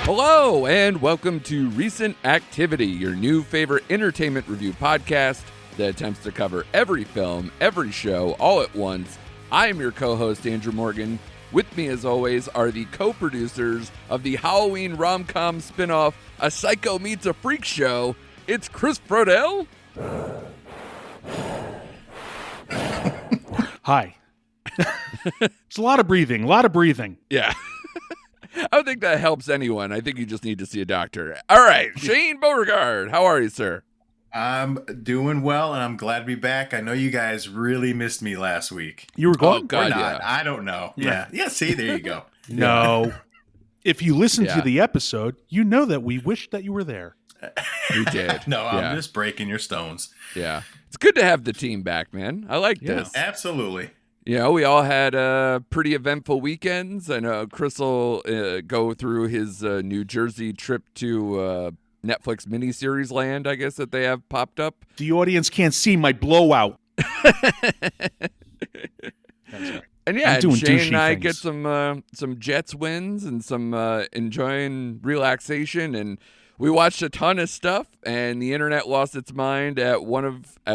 Hello, and welcome to Recent Activity, your new favorite entertainment review podcast that attempts to cover every film, every show, all at once. I am your co-host, Andrew Morgan. With me, as always, are the co-producers of the Halloween rom-com spinoff, A Psycho Meets a Freak Show. It's Chris Brodell. Hi. It's a lot of breathing. Yeah. I don't think that helps anyone. I think you just need to see a doctor. All right, Shane Beauregard, how are you, sir? I'm doing well, and I'm glad to be back. I know you guys really missed me last week. You were gone? Oh, God, or not. yeah. I don't know. Yeah, see, there you go. No. If you listen Yeah. to the episode, you know that we wished that you were there. We did. No, Yeah. I'm just breaking your stones. Yeah. It's good to have the team back, man. I like Yeah. this. Absolutely. You know, we all had pretty eventful weekends. I know Chris will go through his New Jersey trip to Netflix miniseries land, I guess, that they have popped up. The audience can't see my blowout. And yeah, I'm doing Shane douchey and I things. get some Jets wins and some enjoying relaxation, and we watched a ton of stuff, and the internet lost its mind at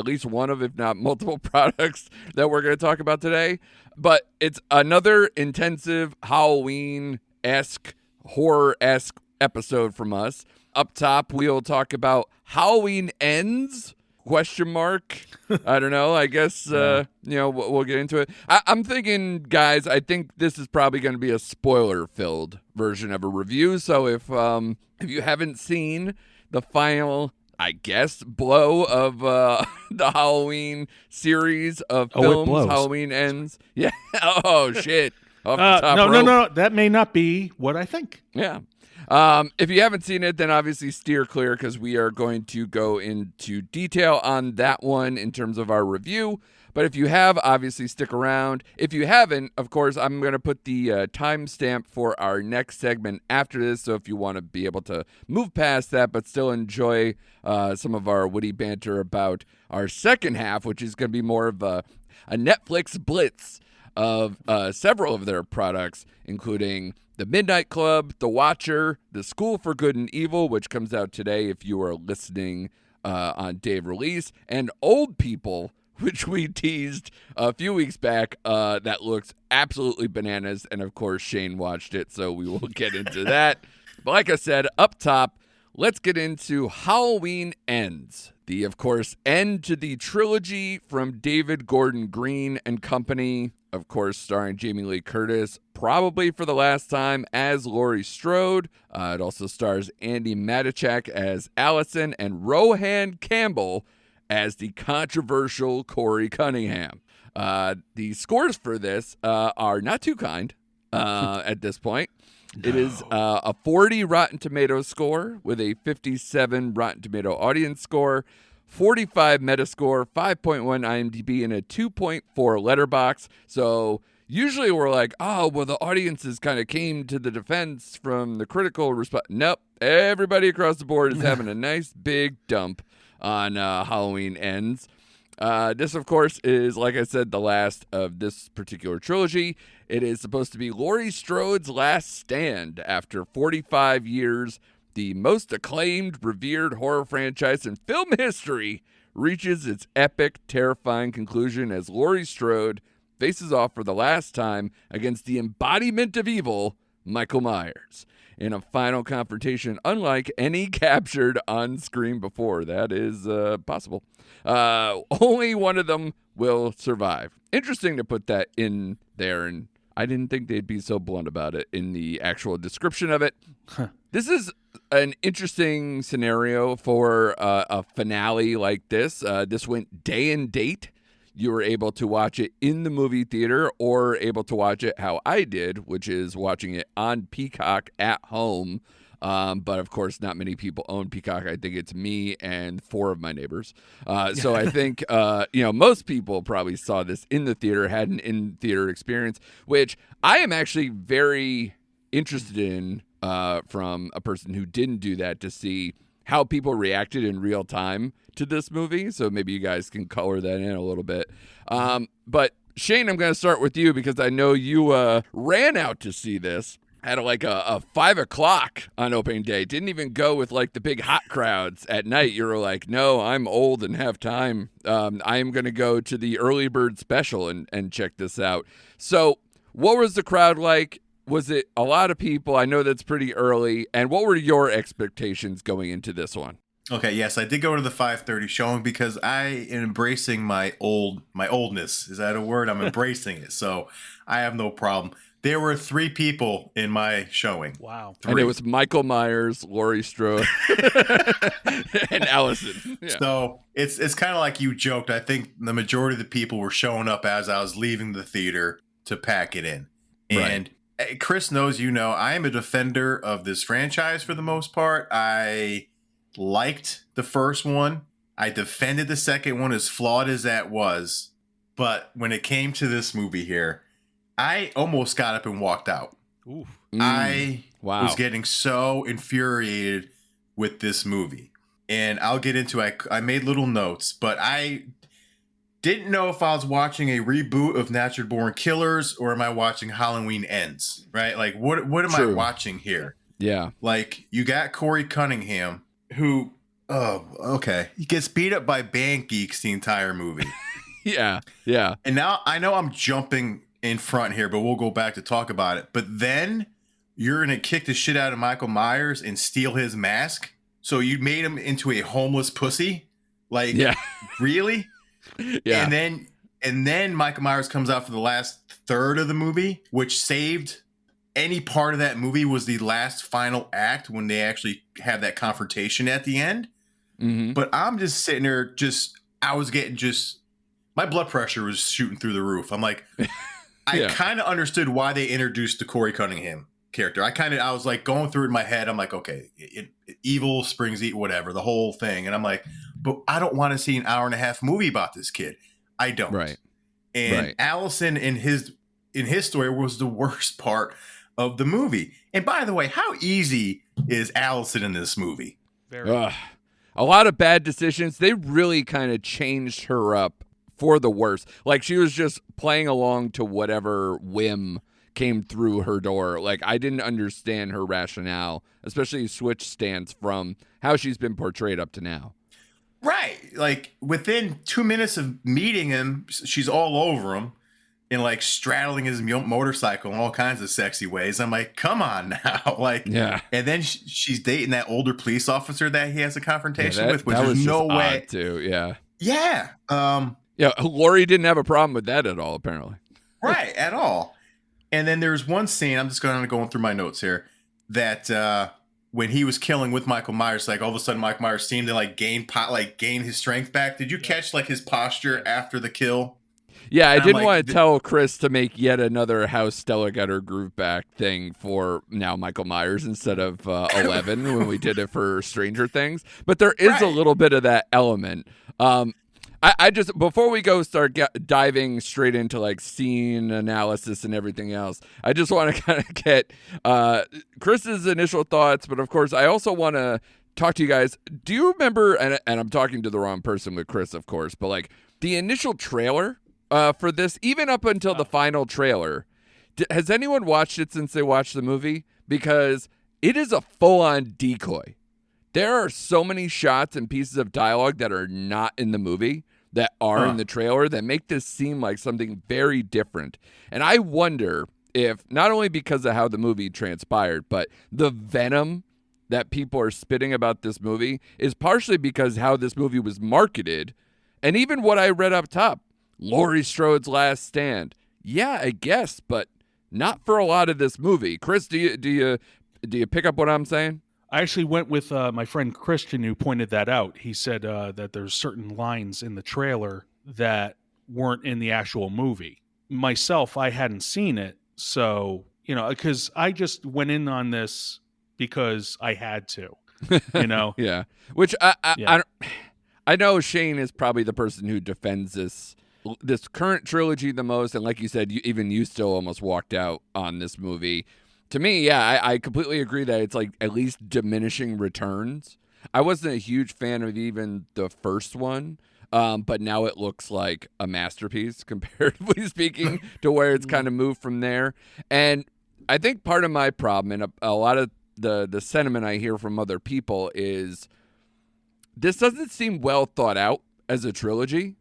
least one of, if not multiple products that we're going to talk about today. But it's another intensive Halloween-esque, horror-esque episode from us. Up top, we'll talk about Halloween Ends? ? I don't know. I guess, we'll get into it. I'm thinking, guys, I think this is probably going to be a spoiler-filled version of a review. So if you haven't seen the final, I guess, blow of the Halloween series of films, blows. Halloween Ends. Yeah. Oh, shit. Off the top No. rope. That may not be what I think. Yeah. If you haven't seen it, then obviously steer clear because we are going to go into detail on that one in terms of our review. But if you have, obviously stick around. If you haven't, of course, I'm going to put the timestamp for our next segment after this. So if you want to be able to move past that but still enjoy some of our witty banter about our second half, which is going to be more of a Netflix blitz of several of their products, including The Midnight Club, The Watcher, The School for Good and Evil, which comes out today if you are listening on day of release, and Old People, which we teased a few weeks back. That looks absolutely bananas, and of course Shane watched it, so we will get into that. But like I said, up top, let's get into Halloween Ends. The, of course, end to the trilogy from David Gordon Green and company, of course, starring Jamie Lee Curtis, probably for the last time as Laurie Strode. It also stars Andy Matichak as Allison and Rohan Campbell as the controversial Corey Cunningham. The scores for this are not too kind at this point. No. It is a 40 Rotten Tomatoes score with a 57 Rotten Tomato audience score, 45 Metascore, 5.1 IMDb, and a 2.4 Letterboxd. So usually we're like, oh, well, the audiences kind of came to the defense from the critical response. Nope. Everybody across the board is having a nice big dump on Halloween Ends. This, of course, is, like I said, the last of this particular trilogy. It is supposed to be Laurie Strode's last stand after 45 years. The most acclaimed, revered horror franchise in film history reaches its epic, terrifying conclusion as Laurie Strode faces off for the last time against the embodiment of evil, Michael Myers, in a final confrontation unlike any captured on screen before. That is possible. Only one of them will survive. Interesting to put that in there, and I didn't think they'd be so blunt about it in the actual description of it. This is an interesting scenario for a finale like this. This went day and date. You were able to watch it in the movie theater or able to watch it how I did, which is watching it on Peacock at home. But of course, not many people own Peacock. I think it's me and 4 of my neighbors. So I think, most people probably saw this in the theater, had an in-theater experience, which I am actually very interested in from a person who didn't do that to see how people reacted in real time to this movie. So maybe you guys can color that in a little bit. But Shane, I'm going to start with you because I know you ran out to see this. had a 5 o'clock on opening day. Didn't even go with like the big hot crowds at night. You were like, no, I'm old and have time. I am going to go to the early bird special and check this out. So what was the crowd like? Was it a lot of people? I know that's pretty early. And what were your expectations going into this one? Okay, yes, I did go to the 5:30 showing because I am embracing my oldness. Is that a word? I'm embracing it. So I have no problem. There were 3 people in my showing. Wow. 3. And it was Michael Myers, Laurie Strode, and Allison. Yeah. So it's kind of like you joked. I think the majority of the people were showing up as I was leaving the theater to pack it in. And Chris knows, I am a defender of this franchise for the most part. I liked the first one. I defended the second one, as flawed as that was. But when it came to this movie here, I almost got up and walked out. Ooh. I Wow. was getting so infuriated with this movie. And I'll get into it. I made little notes, but I didn't know if I was watching a reboot of Natural Born Killers or am I watching Halloween Ends, right? Like, what am I watching here? Yeah. Like, you got Corey Cunningham, who, he gets beat up by band geeks the entire movie. Yeah. Yeah. And now I know I'm jumping in front here, but we'll go back to talk about it. But then you're going to kick the shit out of Michael Myers and steal his mask. So you made him into a homeless pussy. Like, really? Yeah. And then Michael Myers comes out for the last third of the movie, which saved any part of that movie was the last final act when they actually have that confrontation at the end. Mm-hmm. But I'm just sitting there I was getting my blood pressure was shooting through the roof. I'm like, I kind of understood why they introduced the Corey Cunningham character. I was like going through it in my head. I'm like, okay, evil springs eat whatever, the whole thing. And I'm like, but I don't want to see an hour and a half movie about this kid. I don't. Right. And Allison in his story was the worst part of the movie. And by the way, how easy is Allison in this movie? A lot of bad decisions. They really kind of changed her up for the worse. Like, she was just playing along to whatever whim came through her door. Like, I didn't understand her rationale, especially switch stance from how she's been portrayed up to now. Right. Like, within 2 minutes of meeting him, she's all over him and like straddling his motorcycle in all kinds of sexy ways. I'm like, come on now. Like, yeah. And then she's dating that older police officer that he has a confrontation with, which that there's was no way. Odd too. Yeah. Yeah. Yeah. Laurie didn't have a problem with that at all, apparently. Right. At all. And then there's one scene, I'm just going through my notes here, that when he was killing with Michael Myers, like all of a sudden Michael Myers seemed to like gain his strength back. Did you catch like his posture after the kill? Yeah, I didn't want to tell Chris to make yet another how Stella got her groove back thing for now Michael Myers instead of 11 when we did it for Stranger Things. But there is a little bit of that element. I just, before we start diving straight into like scene analysis and everything else, I just want to kind of get Chris's initial thoughts. But of course, I also want to talk to you guys. Do you remember, and I'm talking to the wrong person with Chris, of course, but like the initial trailer for this, even up until the final trailer, has anyone watched it since they watched the movie? Because it is a full-on decoy. There are so many shots and pieces of dialogue that are not in the movie that are in the trailer that make this seem like something very different. And I wonder if, not only because of how the movie transpired, but the venom that people are spitting about this movie is partially because how this movie was marketed. And even what I read up top, Laurie Strode's last stand. Yeah, I guess, but not for a lot of this movie. Chris, do you pick up what I'm saying? I actually went with my friend Christian who pointed that out. He said that there's certain lines in the trailer that weren't in the actual movie. Myself, I hadn't seen it, so, because I just went in on this because I had to, Yeah, which I know Shane is probably the person who defends this current trilogy the most, and like you said, you still almost walked out on this movie. To me, yeah, I completely agree that it's like at least diminishing returns. I wasn't a huge fan of even the first one, but now it looks like a masterpiece comparatively speaking to where it's kind of moved from there. And I think part of my problem, and a lot of the sentiment I hear from other people, is this doesn't seem well thought out as a trilogy.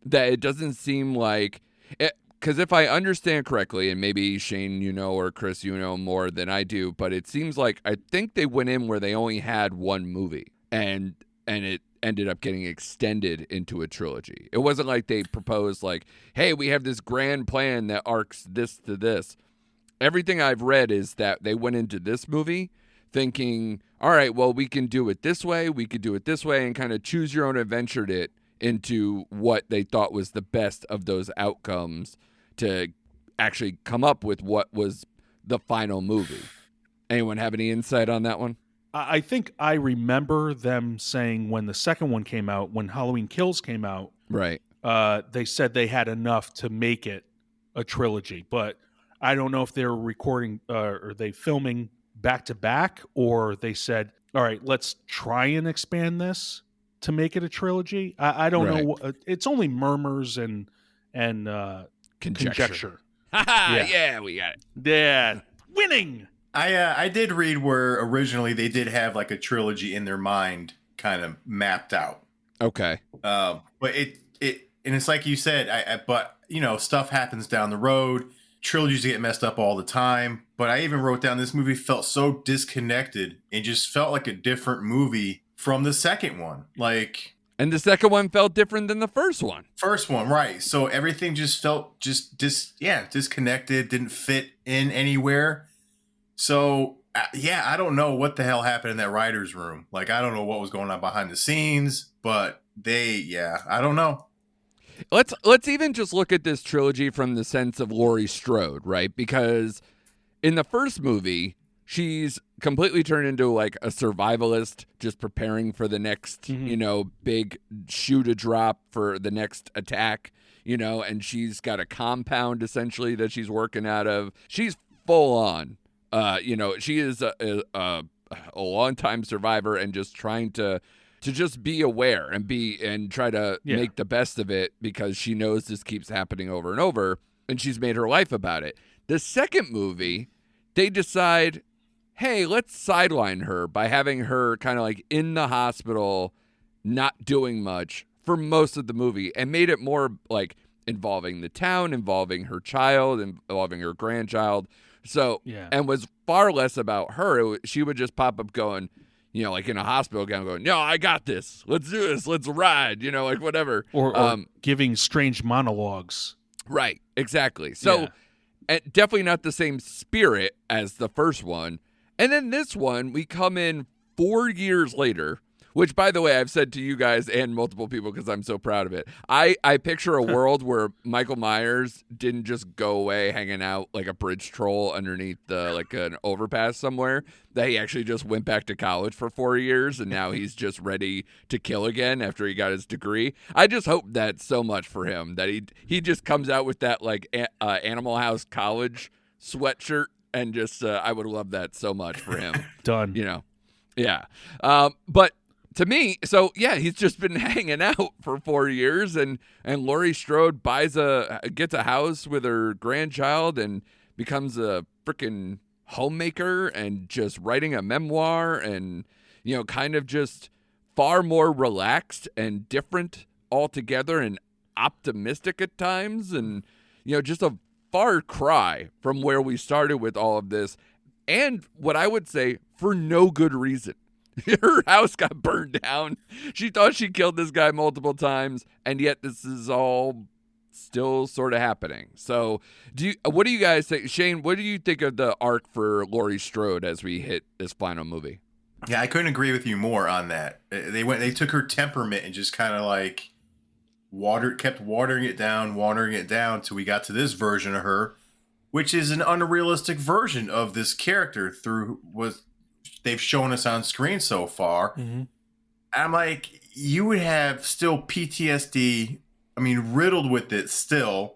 That it doesn't seem like it, because if I understand correctly, and maybe Shane, or Chris, more than I do, but it seems like I think they went in where they only had one movie, and it ended up getting extended into a trilogy. It wasn't like they proposed like, hey, we have this grand plan that arcs this to this. Everything I've read is that they went into this movie thinking, all right, well, we can do it this way, we could do it this way, and kind of choose your own adventured it into what they thought was the best of those outcomes to actually come up with what was the final movie. Anyone have any insight on that one? I think I remember them saying when the second one came out, when Halloween Kills came out, Right. They said they had enough to make it a trilogy, but I don't know if they were recording or they filming back to back, or they said, all right, let's try and expand this to make it a trilogy. I don't know. It's only murmurs and conjecture. Yeah, we got it. Yeah, winning. I did read where originally they did have like a trilogy in their mind kind of mapped out. Okay. But and it's like you said, but stuff happens down the road. Trilogies get messed up all the time. But I even wrote down this movie felt so disconnected and just felt like a different movie from the second one. And the second one felt different than the first one. First one, right. So everything just felt disconnected, didn't fit in anywhere. So, I don't know what the hell happened in that writer's room. I don't know what was going on behind the scenes, but I don't know. Let's even just look at this trilogy from the sense of Laurie Strode, right? Because in the first movie, she's completely turned into like a survivalist, just preparing for the next, big shoe to drop for the next attack, and she's got a compound essentially that she's working out of. She's full on. She is a long-time survivor and just trying to just be aware and try to make the best of it because she knows this keeps happening over and over, and she's made her life about it. The second movie, they decide, hey, let's sideline her by having her kind of like in the hospital, not doing much for most of the movie, and made it more like involving the town, involving her child, involving her grandchild. So, and was far less about her. She would just pop up going, like in a hospital gown going, no, I got this. Let's do this. Let's ride, like whatever. Or giving strange monologues. Right. Exactly. So definitely not the same spirit as the first one. And then this one, we come in 4 years later, which, by the way, I've said to you guys and multiple people because I'm so proud of it. I picture a world where Michael Myers didn't just go away hanging out like a bridge troll underneath an overpass somewhere, that he actually just went back to college for 4 years and now he's just ready to kill again after he got his degree. I just hope that so much for him, that he just comes out with that Animal House college sweatshirt and just I would love that so much for him. Done. Yeah. But to me, he's just been hanging out for 4 years, and Laurie Strode gets a house with her grandchild and becomes a freaking homemaker and just writing a memoir and, kind of just far more relaxed and different altogether and optimistic at times, and, just a far cry from where we started with all of this, and what I would say for no good reason. Her house got burned down. She thought she killed this guy multiple times, and yet this is all still sort of happening. So, what do you guys think? Shane, what do you think of the arc for Laurie Strode as we hit this final movie? Yeah, I couldn't agree with you more on that. They took her temperament and just kind of kept watering it down till we got to this version of her, which is an unrealistic version of this character they've shown us on screen so far. Mm-hmm. I'm like, you would have still PTSD. I mean, riddled with it still.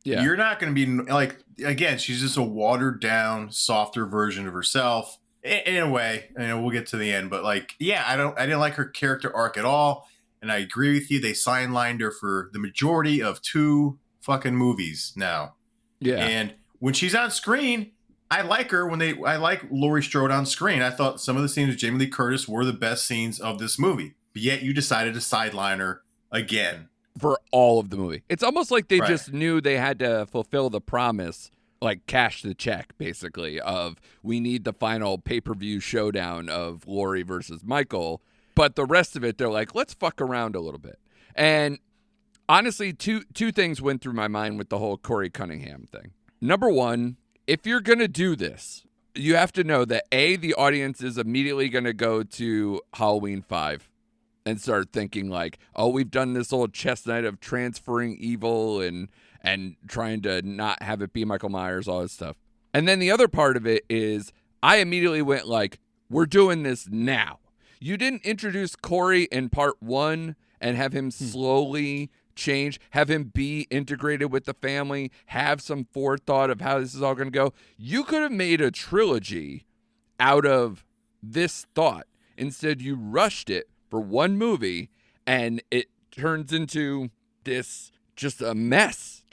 Yeah. You're not going to be again, she's just a watered down, softer version of herself in a way. We'll get to the end, but I didn't like her character arc at all. And I agree with you. They sidelined her for the majority of 2 fucking movies now. Yeah. And when she's on screen, I like her I like Laurie Strode on screen. I thought some of the scenes with Jamie Lee Curtis were the best scenes of this movie. But yet you decided to sideline her again. For all of the movie. It's almost like they Right. just knew they had to fulfill the promise, like cash the check, basically, of we need the final pay-per-view showdown of Laurie versus Michael. But the rest of it, they're like, let's fuck around a little bit. And honestly, two things went through my mind with the whole Corey Cunningham thing. Number one, if you're going to do this, you have to know that, A, the audience is immediately going to go to Halloween 5 and start thinking like, oh, we've done this old chestnut of transferring evil and trying to not have it be Michael Myers, all this stuff. And then the other part of it is I immediately went like, we're doing this now. You didn't introduce Corey in part 1 and have him slowly change, have him be integrated with the family, have some forethought of how this is all going to go. You could have made a trilogy out of this thought. Instead, you rushed it for one movie, and it turns into this just a mess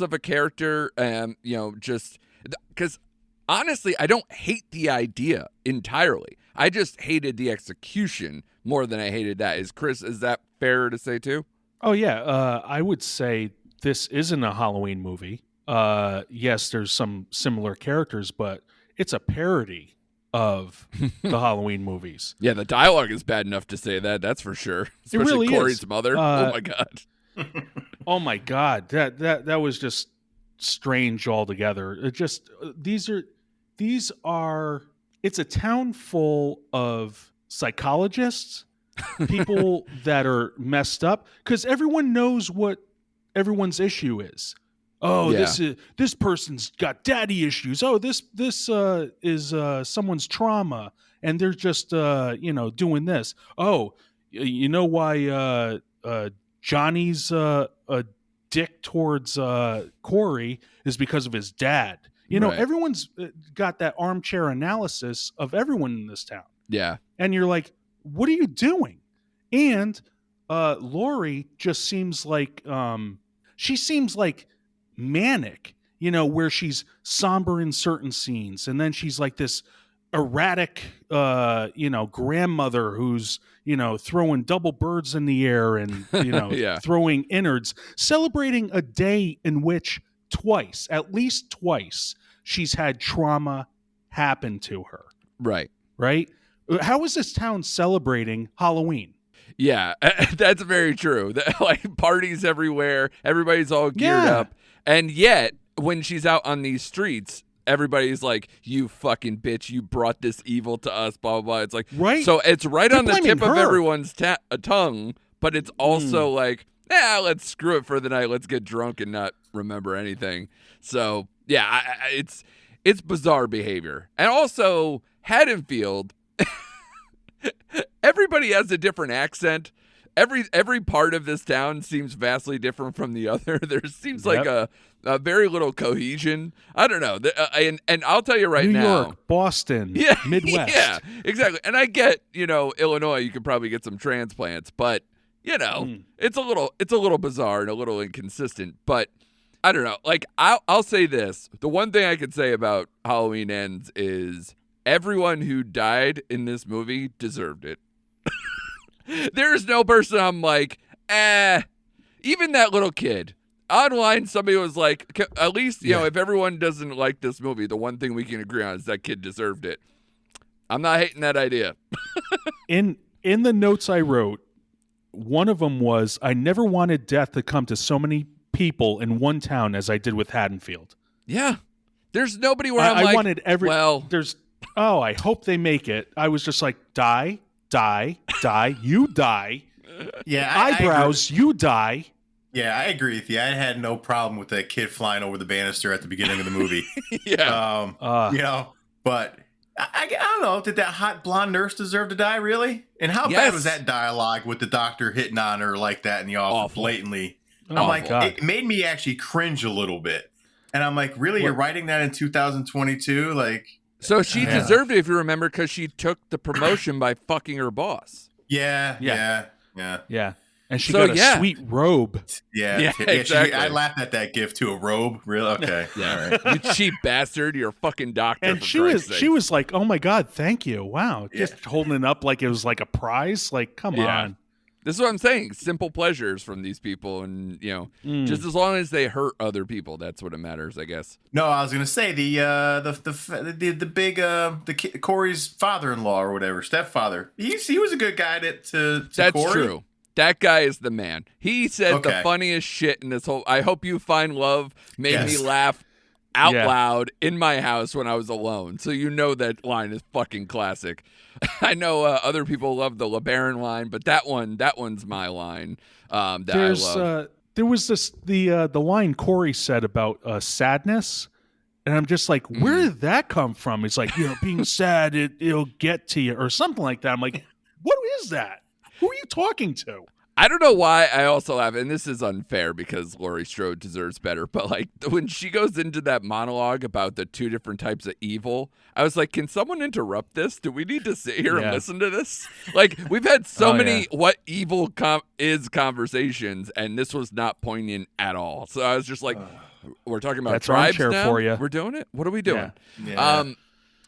of a character. Just because honestly, I don't hate the idea entirely. I just hated the execution more than I hated that. Is that fair to say too? Oh yeah, I would say this isn't a Halloween movie. Yes, there's some similar characters, but it's a parody of the Halloween movies. Yeah, the dialogue is bad enough to say that. That's for sure. Especially really Corey's is. mother. Oh my god. Oh my god, that was just strange altogether. It just these are. It's a town full of psychologists, people that are messed up, because everyone knows what everyone's issue is. Oh, Yeah. this person's got daddy issues. Oh, this is someone's trauma, and they're just doing this. Oh, you know why Johnny's a dick towards Corey is because of his dad. You know, Right. everyone's got that armchair analysis of everyone in this town. Yeah. And you're like, what are you doing? And Laurie just seems like she seems like manic, where she's somber in certain scenes, and then she's like this erratic grandmother who's throwing double birds in the air and Yeah. throwing innards, celebrating a day in which at least twice she's had trauma happen to her. Right. How is this town celebrating Halloween? Yeah, that's very true. Like parties everywhere, everybody's all geared up, and yet when she's out on these streets, everybody's like, "You fucking bitch! You brought this evil to us." Blah blah blah. It's like, right? So it's right They're on the tip blaming of her. everyone's tongue, but it's also like, let's screw it for the night. Let's get drunk and not remember anything. So yeah, it's bizarre behavior, and also Haddonfield. Everybody has a different accent. Every part of this town seems vastly different from the other. There seems like a very little cohesion. I don't know. And I'll tell you right New now, York, Boston, yeah, Midwest. yeah, exactly. And I get, Illinois, you could probably get some transplants, but it's a little bizarre and a little inconsistent. But I don't know. Like I'll say this: the one thing I could say about Halloween Ends is everyone who died in this movie deserved it. There's no person I'm like, even that little kid. Online, somebody was like, at least, if everyone doesn't like this movie, the one thing we can agree on is that kid deserved it. I'm not hating that idea. In the notes I wrote, one of them was, I never wanted death to come to so many people in one town as I did with Haddonfield. Yeah. There's nobody where I like, wanted I hope they make it. I was just like, die, you die. Yeah, eyebrows, you die. Yeah, I agree with you. I had no problem with that kid flying over the banister at the beginning of the movie. Yeah. But I don't know. Did that hot blonde nurse deserve to die, really? And how bad was that dialogue with the doctor hitting on her like that in the office blatantly? I'm like, it made me actually cringe a little bit. And I'm like, really? You're writing that in 2022? Like, so she deserved it, if you remember, because she took the promotion by fucking her boss. Yeah. And she So, got a yeah. sweet robe. Yeah, exactly. I laughed at that gift too. A robe, really? Okay, Yeah. all right. You cheap bastard. You're a fucking doctor. And for she Christ's was sake. she was like, "Oh my god, thank you! Wow!" Yeah. Just holding it up like it was like a prize. Like, come Yeah. on. This is what I'm saying. Simple pleasures from these people, and Mm. just as long as they hurt other people, that's what it matters, I guess. No, I was gonna say Corey's father-in-law or whatever, stepfather. He was a good guy to That's Corey. true. That guy is the man. He said the Okay. funniest shit in this whole. I hope you find love. Made me Yes. laugh out Yeah. loud in my house when I was alone. So that line is fucking classic. I know other people love the LeBaron line, but that one's my line. That I love. There was the line Corey said about sadness, and I'm just like, where did that come from? It's like, being sad, it'll get to you or something like that. I'm like, what is that? Who are you talking to? I don't know why I also laugh, and this is unfair because Laurie Strode deserves better, but like when she goes into that monologue about the two different types of evil, I was like, can someone interrupt this? Do we need to sit here and listen to this? Like, we've had so many what evil is conversations, and this was not poignant at all. So I was just like, we're talking about That's tribes armchair now? for you. We're doing it? What are we doing? Yeah.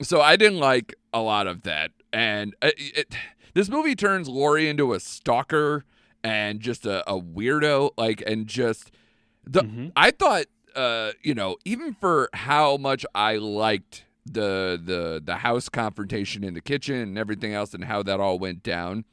So I didn't like a lot of that, and this movie turns Laurie into a stalker and just a weirdo, and just I thought, even for how much I liked the house confrontation in the kitchen and everything else and how that all went down,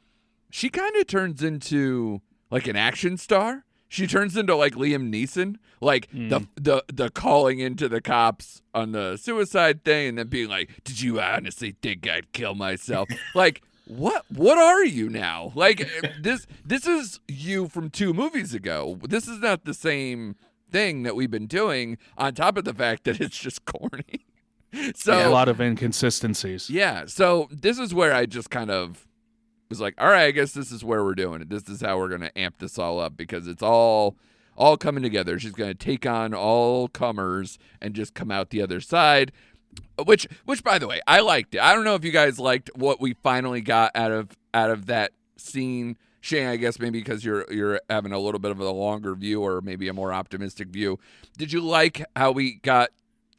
she kind of turns into like an action star. She turns into like Liam Neeson, like the calling into the cops on the suicide thing and then being like, did you honestly think I'd kill myself? Like, what are you now? Like, this is you from 2 movies ago. This is not the same thing that we've been doing, on top of the fact that it's just corny. So a lot of inconsistencies. Yeah, so this is where I just kind of was like, all right, I guess this is where we're doing it. This is how we're going to amp this all up, because it's all coming together. She's going to take on all comers and just come out the other side. Which, by the way, I liked it. I don't know if you guys liked what we finally got out of that scene. Shane, I guess maybe because you're having a little bit of a longer view or maybe a more optimistic view. Did you like how we got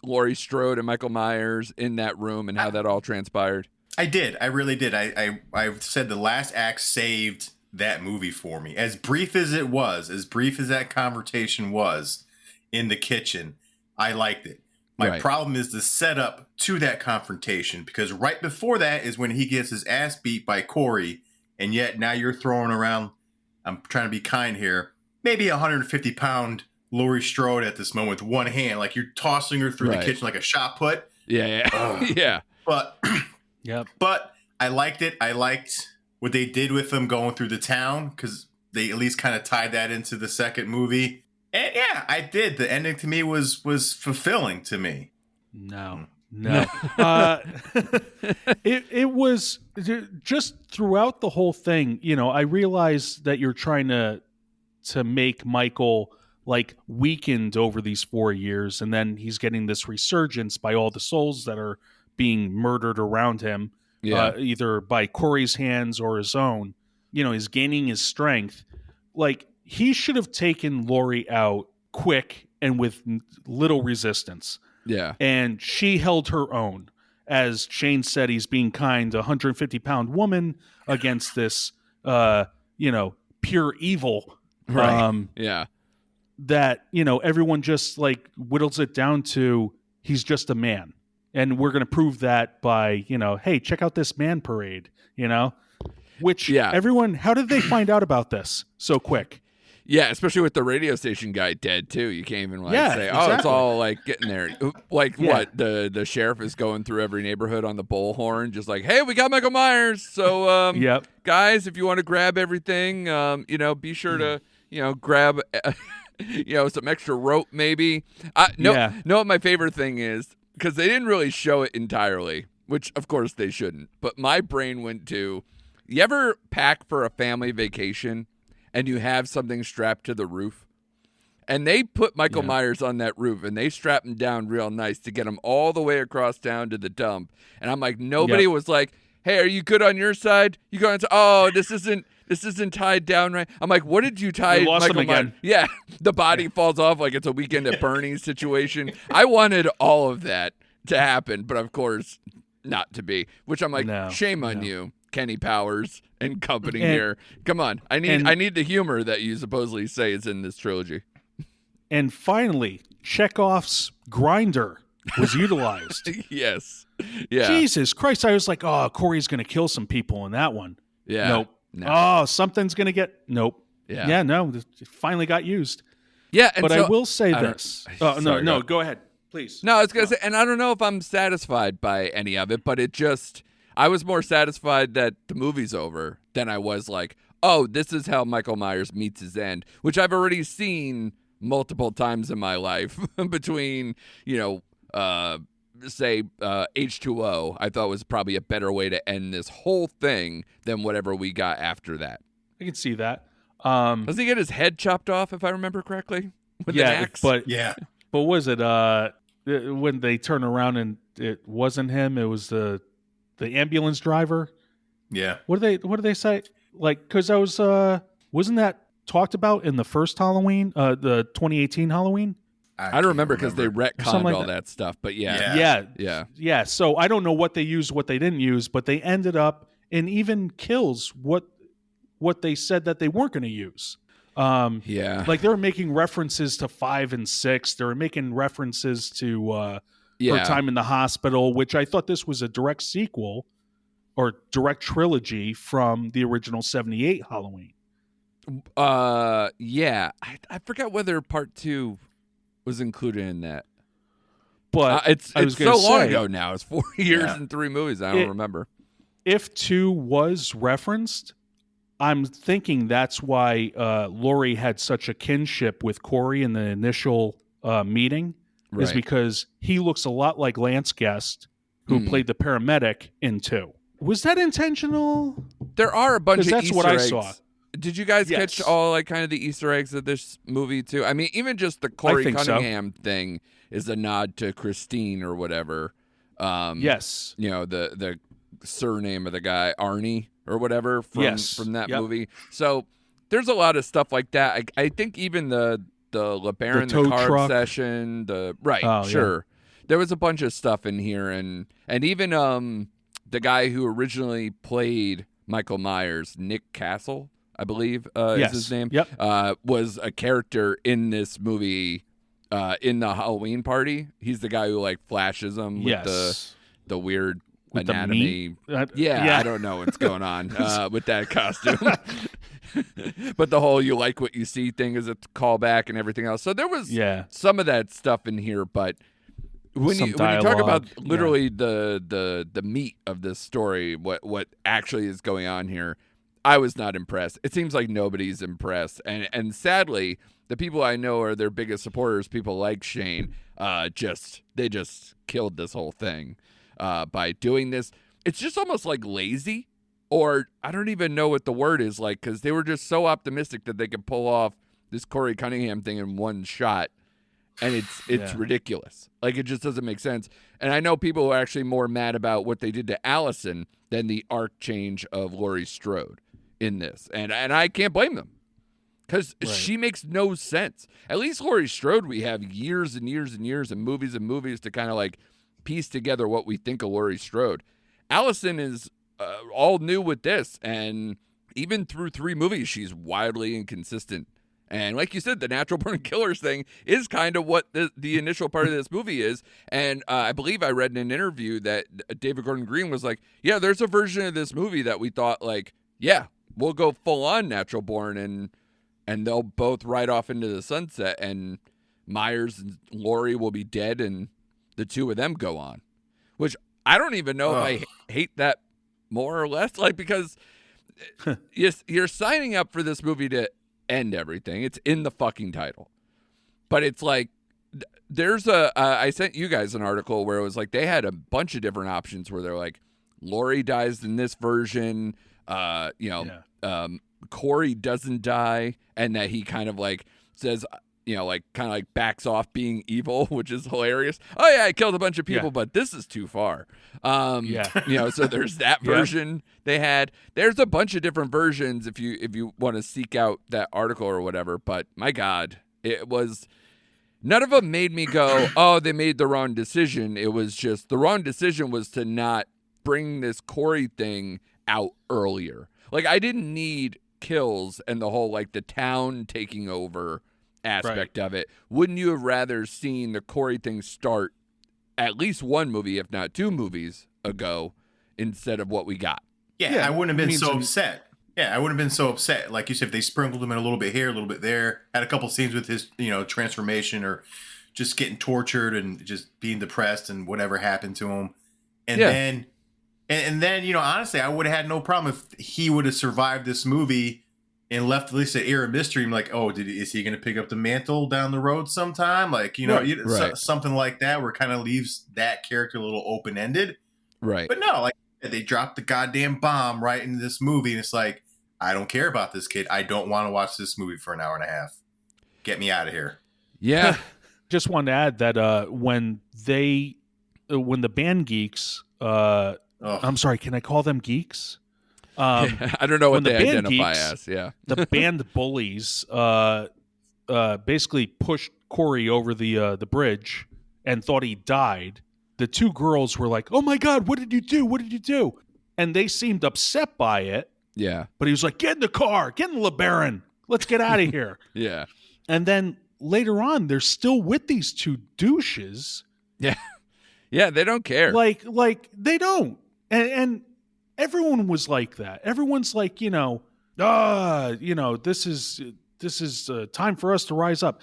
Laurie Strode and Michael Myers in that room and how that all transpired? I did. I really did. I said the last act saved that movie for me. As brief as it was, as brief as that conversation was in the kitchen, I liked it. My problem is the setup to that confrontation, because right before that is when he gets his ass beat by Corey, and yet now you're throwing around, I'm trying to be kind here, maybe 150-pound Laurie Strode at this moment with one hand, like you're tossing her through the kitchen like a shot put. Yeah. Yeah. But Yep. But I liked it. I liked what they did with them going through the town, because they at least kind of tied that into the second movie. And yeah, I did. The ending to me was fulfilling to me. No. It was just throughout the whole thing. I realize that you're trying to make Michael like weakened over these 4 years, and then he's getting this resurgence by all the souls that are being murdered around him, either by Corey's hands or his own. He's gaining his strength. Like, he should have taken Laurie out quick and with little resistance. Yeah. And she held her own. As Shane said, he's being kind, a 150-pound woman against this, pure evil. Right. Yeah. That, everyone just like whittles it down to he's just a man. And we're going to prove that by, hey, check out this man parade, which everyone, how did they find out about this so quick? Yeah, especially with the radio station guy dead too. You can't even say, exactly. It's all like getting there. Like what? The sheriff is going through every neighborhood on the bullhorn, just like, hey, we got Michael Myers. So guys, if you want to grab everything, be sure to, grab some extra rope maybe. Know what my favorite thing is? Because they didn't really show it entirely, which of course they shouldn't. But my brain went to, you ever pack for a family vacation and you have something strapped to the roof? And they put Michael Myers on that roof and they strapped him down real nice to get him all the way across down to the dump. And I'm like, nobody was like, hey, are you good on your side? You going to? Oh, this isn't tied down right. I'm like, what did you tie? We lost him Michael again. Yeah, the body falls off like it's a Weekend at Bernie's situation. I wanted all of that to happen, but of course, not to be. Which I'm like, shame on you, Kenny Powers and company here. Come on, I need the humor that you supposedly say is in this trilogy. And finally, Chekhov's grinder was utilized. Yes. Yeah. Jesus Christ. I was like, oh, Corey's going to kill some people in that one. Yeah. Nope. No. Oh, something's going to get. Nope. Yeah. Yeah, no. It finally got used. Yeah. And but so, I will say this. Oh, no. Go ahead. Please. No, I was going to say, and I don't know if I'm satisfied by any of it, but I was more satisfied that the movie's over than I was like, oh, this is how Michael Myers meets his end, which I've already seen multiple times in my life between, say H2O, I thought was probably a better way to end this whole thing than whatever we got after that. I can see that. Doesn't he get his head chopped off, if I remember correctly? With an axe? But was it when they turn around and it wasn't him, it was the ambulance driver? Yeah. What do they say? Like, because I was wasn't that talked about in the first Halloween, the 2018 Halloween? I don't remember because they retconned like all that stuff, but yeah. So I don't know what they used, what they didn't use, but they ended up and even kills what they said that they weren't going to use. Like they were making references to 5 and 6. They were making references to her time in the hospital, which I thought this was a direct sequel or direct trilogy from the original 78 Halloween. I forgot whether part 2 was included in that. But it's so long ago now. It's 4 years and 3 movies. I don't remember. If 2 was referenced, I'm thinking that's why Laurie had such a kinship with Corey in the initial meeting, is because he looks a lot like Lance Guest, who played the paramedic in 2. Was that intentional? There are a bunch of that's Easter what eggs. I saw. Did you guys catch all like kind of the Easter eggs of this movie too? I mean, even just the Corey Cunningham thing is a nod to Christine or whatever. Yes. The surname of the guy, Arnie or whatever from that movie. So there's a lot of stuff like that. I think even the LeBaron the card truck session, there was a bunch of stuff in here, and even the guy who originally played Michael Myers, Nick Castle, I believe is his name. Yep. Was a character in this movie in the Halloween party. He's the guy who like flashes them with the weird with anatomy. I don't know what's going on with that costume. But the whole "you like what you see" thing is a callback and everything else. So there was some of that stuff in here, but when you talk about literally the meat of this story, what actually is going on here, I was not impressed. It seems like nobody's impressed, and sadly, the people I know are their biggest supporters. People like Shane, they just killed this whole thing by doing this. It's just almost like lazy, or I don't even know what the word is, like, because they were just so optimistic that they could pull off this Corey Cunningham thing in one shot. And it's ridiculous. Like, it just doesn't make sense. And I know people are actually more mad about what they did to Allison than the arc change of Laurie Strode in this. And I can't blame them, because she makes no sense. At least Laurie Strode, we have years and years and years and movies to kind of like piece together what we think of Laurie Strode. Allison is all new with this. And even through 3 movies, she's wildly inconsistent. And like you said, the natural born killers thing is kind of what the initial part of this movie is. And I believe I read in an interview that David Gordon Green was like, yeah, there's a version of this movie that we thought like, yeah, we'll go full on natural born and they'll both ride off into the sunset and Myers and Laurie will be dead and the 2 of them go on, which I don't even know if I hate that more or less, like, because you're signing up for this movie to end everything. It's in the fucking title. But it's like, there's I sent you guys an article where it was like they had a bunch of different options where they're like, Laurie dies in this version, Corey doesn't die, and that he kind of like says, like kind of like backs off being evil, which is hilarious. Oh yeah, I killed a bunch of people, but this is too far. So there's that version they had. There's a bunch of different versions if you want to seek out that article or whatever. But my God, it was none of them made me go, oh, they made the wrong decision. It was just the wrong decision was to not bring this Corey thing out earlier. Like I didn't need kills and the whole like the town taking over aspect of it. Wouldn't you have rather seen the Corey thing start at least one movie, if not two movies ago, instead of what we got? Yeah, I wouldn't have been so upset. Yeah, I wouldn't have been so upset. Like you said, if they sprinkled him in a little bit here, a little bit there, had a couple scenes with his, transformation or just getting tortured and just being depressed and whatever happened to him. And then, honestly, I would have had no problem if he would have survived this movie and left at least an air of mystery. I'm like, oh, is he going to pick up the mantle down the road sometime? Like, something like that where it kind of leaves that character a little open-ended. Right. But no, like they dropped the goddamn bomb right into this movie. And it's like, I don't care about this kid. I don't want to watch this movie for an hour and a half. Get me out of here. Yeah. Just wanted to add that when the band geeks, I'm sorry, can I call them geeks? I don't know what they identify as. Yeah, the band bullies basically pushed Corey over the bridge and thought he died. The two girls were like, "Oh my God, what did you do? What did you do?" And they seemed upset by it. Yeah, but he was like, "Get in the car, get in the LeBaron, let's get out of here." Yeah, and then later on, they're still with these two douches. Yeah, yeah, they don't care. Like they don't, and everyone was like that. Everyone's like, this is time for us to rise up.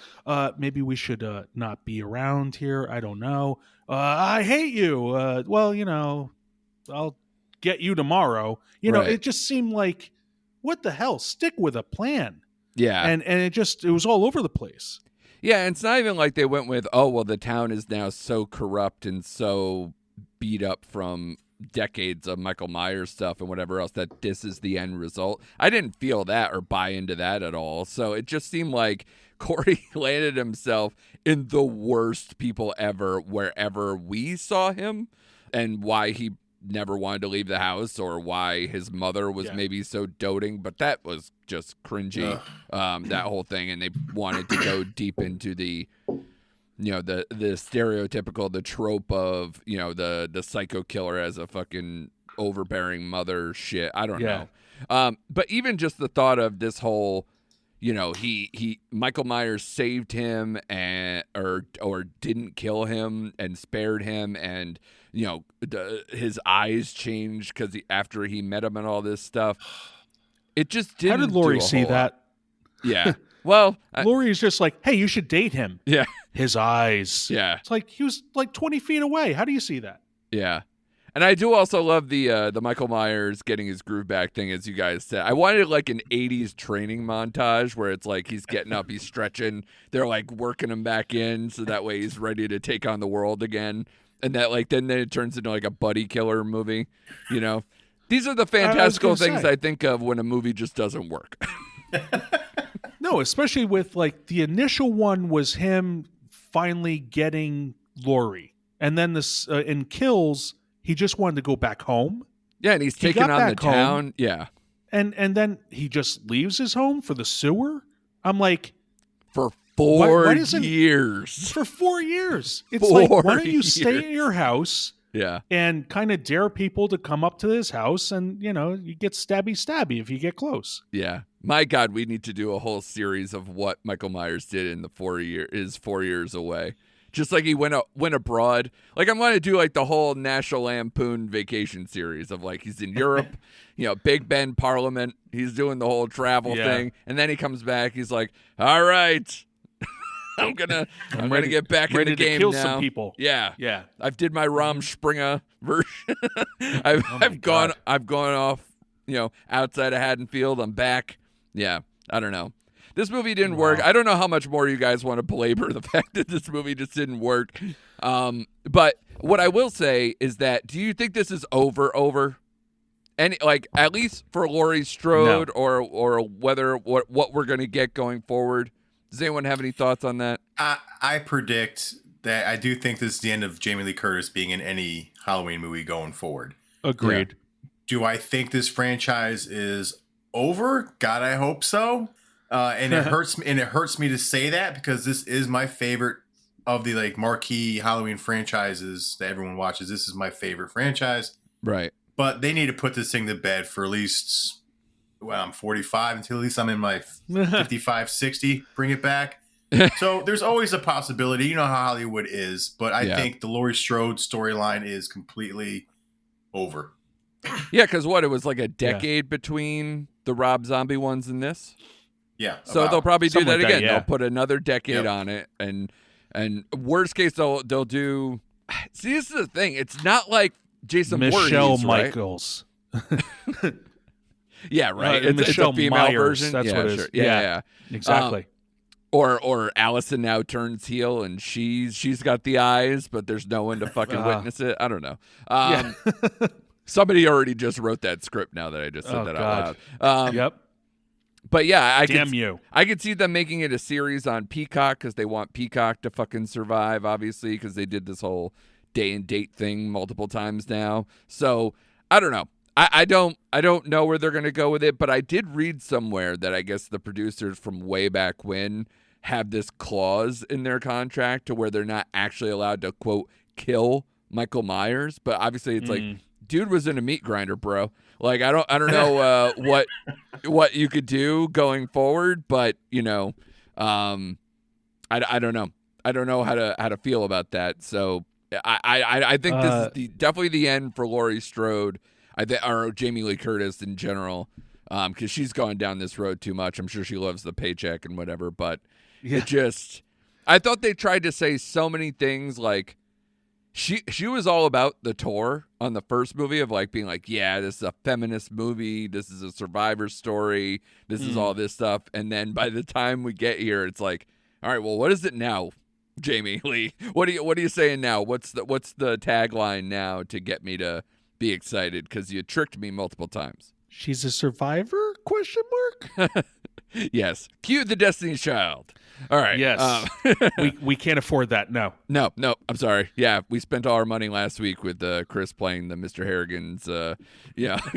Maybe we should not be around here. I don't know. I hate you. I'll get you tomorrow. It just seemed like, what the hell? Stick with a plan. Yeah. And it was all over the place. Yeah, and it's not even like they went with, oh, well, the town is now so corrupt and so beat up from decades of Michael Myers stuff and whatever else that this is the end result. I didn't feel that or buy into that at all. So it just seemed like Corey landed himself in the worst people ever wherever we saw him, and why he never wanted to leave the house or why his mother was maybe so doting, but that was just cringy. That whole thing, and they wanted to go deep into the the stereotypical, the trope of, the psycho killer as a fucking overbearing mother shit. I don't know. But even just the thought of this whole, he Michael Myers saved him or didn't kill him and spared him, and his eyes changed because after he met him and all this stuff. It just didn't. How did Laurie see that? Yeah. Well, Laurie's just like, hey, you should date him. Yeah. His eyes. Yeah. It's like he was like 20 feet away. How do you see that? Yeah. And I do also love the Michael Myers getting his groove back thing, as you guys said. I wanted like an 80s training montage where it's like he's getting up, he's stretching, they're like working him back in so that way he's ready to take on the world again. And that like then it turns into like a buddy killer movie. These are the fantastical things I think of when a movie just doesn't work. No, especially with like the initial one was him finally getting Laurie, and then this in Kills he just wanted to go back home. Yeah, and he's taking on the town. Home, yeah, and then he just leaves his home for the sewer. I'm like, for 4 years. For 4 years, it's like, why don't you stay at your house? Yeah. And kind of dare people to come up to this house and, you get stabby if you get close. Yeah. My God, we need to do a whole series of what Michael Myers did in the 4 years away. Just like he went abroad. Like I want to do like the whole National Lampoon Vacation series of like he's in Europe, Big Ben Parliament. He's doing the whole travel thing. And then he comes back. He's like, all right. I'm gonna get back in the game to kill now. Some people. Yeah. I've did my Rom Springer version. I've gone off, outside of Haddonfield. I'm back. Yeah, I don't know. This movie didn't work. I don't know how much more you guys want to belabor the fact that this movie just didn't work. But what I will say is that, do you think this is over? And like at least for Laurie Strode, or whether what we're gonna get going forward. Does anyone have any thoughts on that? I predict that I do think this is the end of Jamie Lee Curtis being in any Halloween movie going forward. Agreed. Do I think this franchise is over? God, I hope so. And it hurts me. And it hurts me to say that because this is my favorite of the like marquee Halloween franchises that everyone watches. This is my favorite franchise. Right. But they need to put this thing to bed for at least when I'm 45 until at least I'm in my 55, 60. Bring it back. So there's always a possibility. You know how Hollywood is. But I think the Laurie Strode storyline is completely over. Yeah, because what? It was like a decade between the Rob Zombie ones and this? Yeah. So they'll probably do that like again. That, yeah. They'll put another decade on it. And worst case, they'll do... See, this is the thing. It's not like Jason Michelle Voorhees, Michaels. Right? Yeah, right. It's Michelle a female Myers, version. That's what it is. Yeah. Exactly. Or Allison now turns heel and she's got the eyes, but there's no one to fucking witness it. I don't know. Somebody already just wrote that script now that I just said that out loud. Yep. But yeah, I could see them making it a series on Peacock because they want Peacock to fucking survive, obviously, because they did this whole day and date thing multiple times now. So I don't know. I don't know where they're gonna go with it, but I did read somewhere that I guess the producers from way back when have this clause in their contract to where they're not actually allowed to quote kill Michael Myers. But obviously it's like, dude was in a meat grinder, bro. Like I don't know what you could do going forward, but you know, I don't know. I don't know how to feel about that. So I think this is definitely the end for Laurie Strode. Or Jamie Lee Curtis in general, because she's gone down this road too much. I'm sure she loves the paycheck and whatever, but I thought they tried to say so many things like she was all about the tour on the first movie of like being like, yeah, this is a feminist movie, this is a survivor story, this is all this stuff, and then by the time we get here, it's like, all right, well, what is it now, Jamie Lee? What are you saying now? What's the tagline now to get me to be excited because you tricked me multiple times? She's a survivor? ? Yes. Cue the Destiny's Child. All right. Yes. We can't afford that. No. I'm sorry. Yeah, we spent all our money last week with Chris playing the Mr. Harrigan's.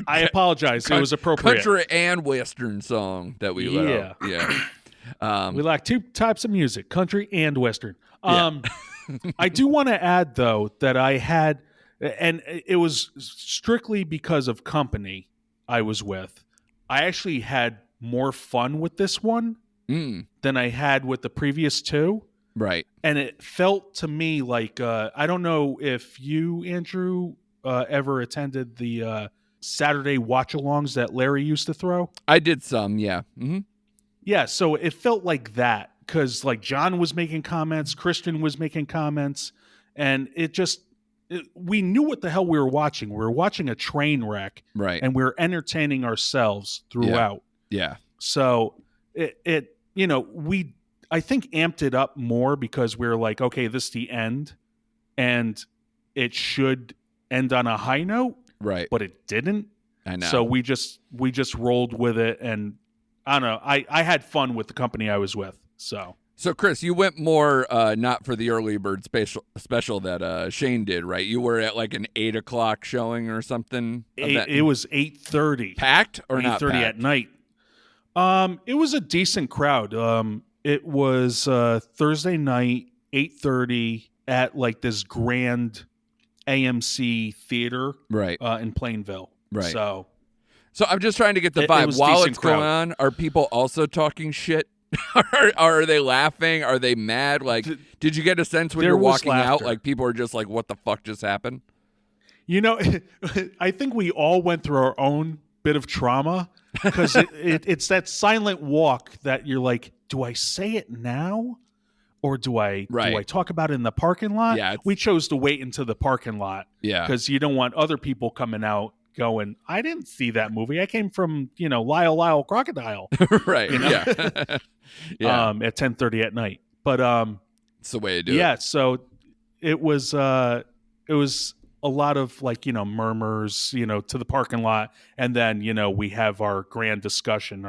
I apologize. It was appropriate. Country and Western song that we let out. Yeah. We lack two types of music: country and Western. I do want to add though that I had. And it was strictly because of company I was with. I actually had more fun with this one than I had with the previous two. Right. And it felt to me like, I don't know if you, Andrew, ever attended the Saturday watch-alongs that Larry used to throw. I did some, yeah. Mm-hmm. Yeah, so it felt like that because like John was making comments, Christian was making comments, and it just... we knew what the hell we were watching. We were watching a train wreck, right? And we were entertaining ourselves throughout. Yeah. So it I think amped it up more because we were like, okay, this is the end, and it should end on a high note, right? But it didn't. I know. So we just rolled with it, and I don't know. I had fun with the company I was with. So Chris, you went more not for the early bird special that Shane did, right? You were at like an 8 o'clock showing or something. It was 8:30. Packed or not? 8:30 at night. It was a decent crowd. It was Thursday night, 8:30 at like this grand AMC theater, right, in Plainville. Right. So I'm just trying to get the vibe. While it's crowd. going on, are people also talking shit? Are they laughing? Are they mad? Like, did you get a sense when you're walking out, like people are just like, what the fuck just happened? You know, I think we all went through our own bit of trauma because it's that silent walk that you're like, do I say it now? Or do I talk about it in the parking lot? Yeah, we chose to wait into the parking lot. Yeah. Because you don't want other people coming out going, I didn't see that movie. I came from, Lyle Crocodile. Right. Yeah. At 10:30 at night. But it's the way to do it. Yeah, so it was a lot of like, murmurs, to the parking lot, and then, we have our grand discussion,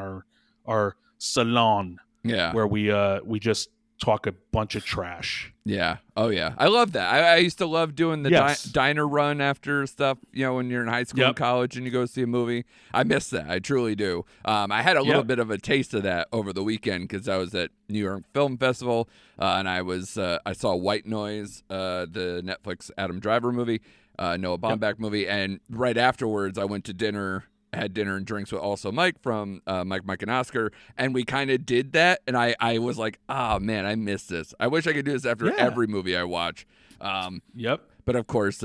our salon Yeah. where we just talk a bunch of trash. Yeah. Oh, yeah. I love that. I used to love doing the Yes. diner run after stuff, when you're in high school and college and you go see a movie. I miss that. I truly do. I had a little bit of a taste of that over the weekend because I was at New York Film Festival and I saw White Noise, the Netflix Adam Driver movie, Noah Baumbach movie. And right afterwards, I went to dinner. Had dinner and drinks with also Mike from Mike and Oscar, and we kind of did that, and I was like, oh man, I miss this. I wish I could do this after every movie I watch. But of course,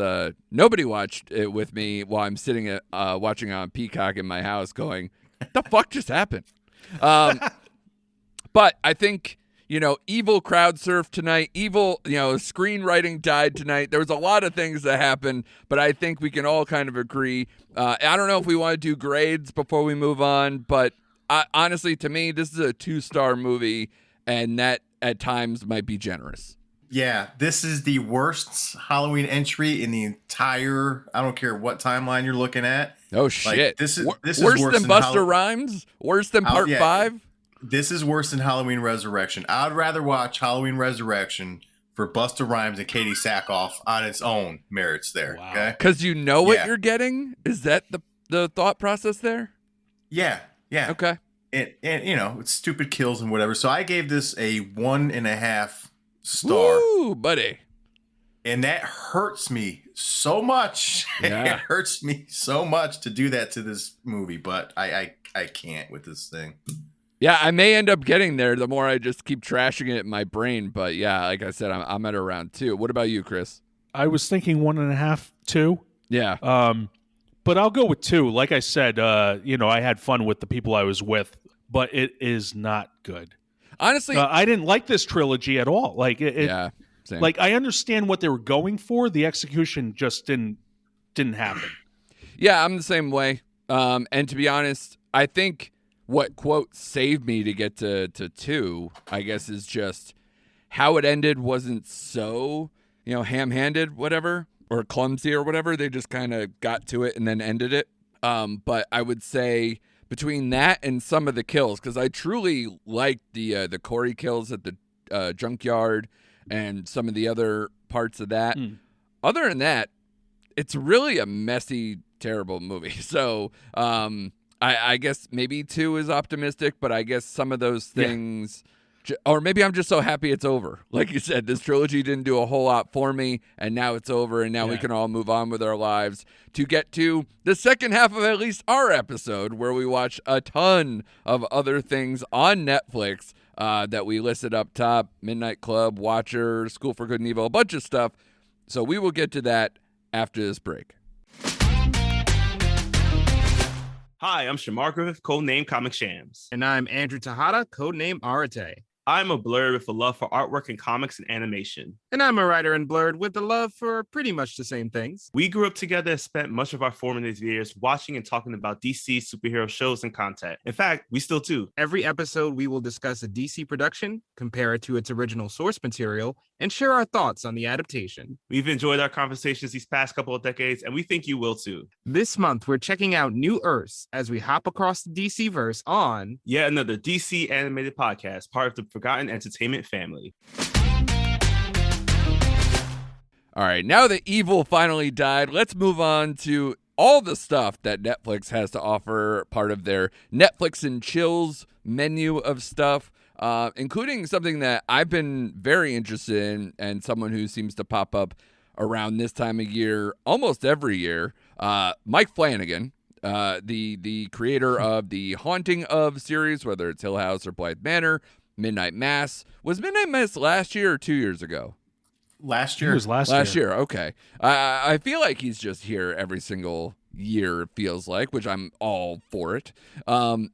nobody watched it with me while I'm sitting at watching on Peacock in my house going, the fuck just happened? But I think, evil crowd surfed tonight. Evil, screenwriting died tonight. There was a lot of things that happened, but I think we can all kind of agree. I don't know if we want to do grades before we move on, but honestly, to me, this is a 2-star movie, and that at times might be generous. Yeah, this is the worst Halloween entry in the entire, I don't care what timeline you're looking at. Oh, shit. This is worse than Busta Rhymes? Worse than Part 5? This is worse than Halloween Resurrection. I'd rather watch Halloween Resurrection for Busta Rhymes and Katie Sackhoff on its own merits there. Wow. Okay, because you know what you're getting. Is that the thought process there? Yeah. Okay. And it's stupid kills and whatever. So I gave this a 1.5 star. Ooh, buddy. And that hurts me so much. Yeah. It hurts me so much to do that to this movie, but I can't with this thing. Yeah, I may end up getting there the more I just keep trashing it in my brain. But yeah, like I said, I'm at around 2. What about you, Chris? I was thinking 1.5, 2. Yeah. But I'll go with 2. Like I said, I had fun with the people I was with, but it is not good. Honestly, I didn't like this trilogy at all. Like yeah, same. Like I understand what they were going for. The execution just didn't happen. Yeah, I'm the same way. And to be honest, I think what quote saved me to get to 2, I guess, is just how it ended wasn't so, ham-handed, whatever, or clumsy or whatever. They just kind of got to it and then ended it. But I would say between that and some of the kills, because I truly liked the Corey kills at the junkyard and some of the other parts of that. Other than that, it's really a messy, terrible movie. So I guess maybe 2 is optimistic, but I guess some of those things, or maybe I'm just so happy it's over. Like you said, this trilogy didn't do a whole lot for me, and now it's over, and now we can all move on with our lives to get to the second half of at least our episode, where we watch a ton of other things on Netflix that we listed up top: Midnight Club, Watcher, School for Good and Evil, a bunch of stuff. So we will get to that after this break. Hi, I'm Shamar Griffith, codename Comic Shams. And I'm Andrew Tejada, codename Arate. I'm a blurred with a love for artwork and comics and animation. And I'm a writer in Blurred with a love for pretty much the same things. We grew up together and spent much of our formative years watching and talking about DC superhero shows and content. In fact, we still do. Every episode, we will discuss a DC production, compare it to its original source material, and share our thoughts on the adaptation. We've enjoyed our conversations these past couple of decades, and we think you will too. This month, we're checking out New Earths as we hop across the DC-verse on yet another DC animated podcast, part of the Forgotten Entertainment family. All right, now that evil finally died, let's move on to all the stuff that Netflix has to offer, part of their Netflix and Chills menu of stuff, including something that I've been very interested in and someone who seems to pop up around this time of year almost every year, Mike Flanagan, the creator of the Haunting of series, whether it's Hill House or Blythe Manor, Midnight Mass. Was Midnight Mass last year or 2 years ago? Last year. It was last year. Okay. I feel like he's just here every single year, it feels like, which I'm all for it. The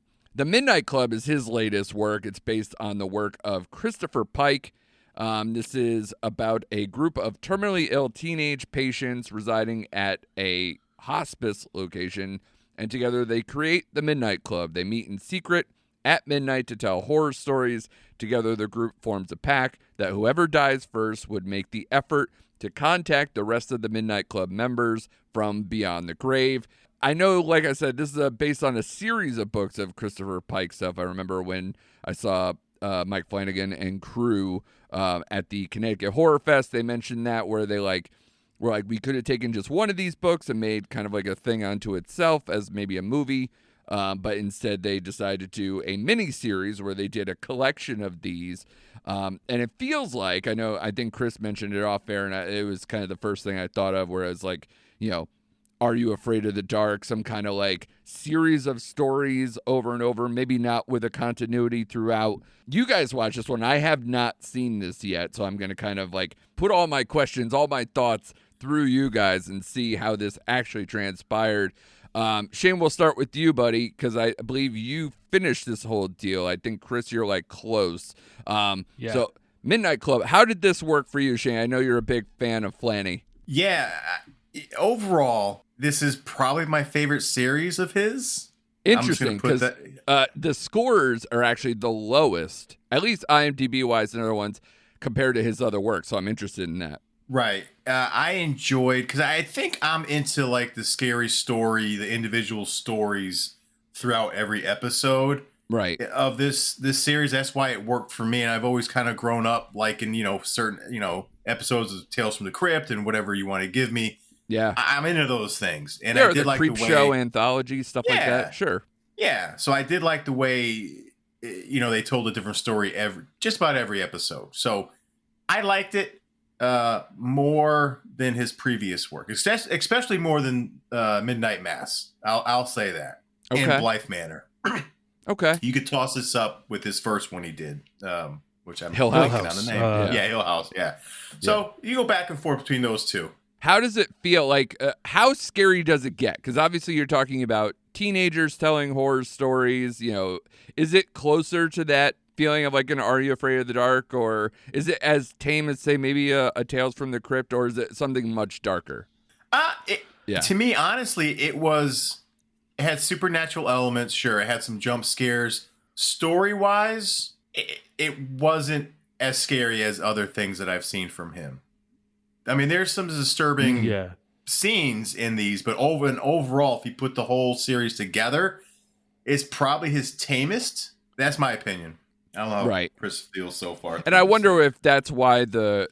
Midnight Club is his latest work. It's based on the work of Christopher Pike. This is about a group of terminally ill teenage patients residing at a hospice location, and together they create the Midnight Club. They meet in secret at midnight to tell horror stories. Together, the group forms a pact that whoever dies first would make the effort to contact the rest of the Midnight Club members from beyond the grave. I know, like I said, this is based on a series of books of Christopher Pike stuff. I remember when I saw Mike Flanagan and crew at the Connecticut Horror Fest. They mentioned that where they were like, we could have taken just one of these books and made kind of like a thing unto itself as maybe a movie. But instead they decided to do a mini series where they did a collection of these. And it feels like, I think Chris mentioned it off air, and it was kind of the first thing I thought of, where it's like, Are You Afraid of the Dark? Some kind of like series of stories over and over, maybe not with a continuity throughout. You guys watch this one. I have not seen this yet, so I'm going to kind of like put all my questions, all my thoughts through you guys and see how this actually transpired. Shane, we'll start with you, buddy, because I believe you finished this whole deal. I think, Chris, you're like close. Yeah. So Midnight Club, how did this work for you, Shane? I know you're a big fan of Flanny. Yeah, overall, this is probably my favorite series of his. Interesting, because the scores are actually the lowest, at least IMDb-wise and other ones, compared to his other work, so I'm interested in that. Right. I enjoyed, because I think I'm into like the scary story, the individual stories throughout every episode of this series. That's why it worked for me. And I've always kind of grown up liking, certain, episodes of Tales from the Crypt and whatever you want to give me. Yeah. I'm into those things. And there I did the like creep the way, show anthology, stuff like that. Sure. Yeah. So I did like the way, they told a different story just about every episode. So I liked it. More than his previous work, especially more than Midnight Mass. I'll say that. Okay. And Blythe Manor. Okay. You could toss this up with his first one he did, which I'm Hill blanking House. on the name. Yeah, Hill House. Yeah. So you go back and forth between those two. How does it feel? Like, how scary does it get? Because obviously you're talking about teenagers telling horror stories. Is it closer to that feeling of like an Are You Afraid of the Dark, or is it as tame as, say, maybe a Tales from the Crypt, or is it something much darker? To me, honestly, it had supernatural elements. Sure, it had some jump scares. Story-wise, it wasn't as scary as other things that I've seen from him. I mean, there's some disturbing scenes in these, but overall, if you put the whole series together, it's probably his tamest. That's my opinion. I don't know how Chris feels so far. And I wonder if that's why the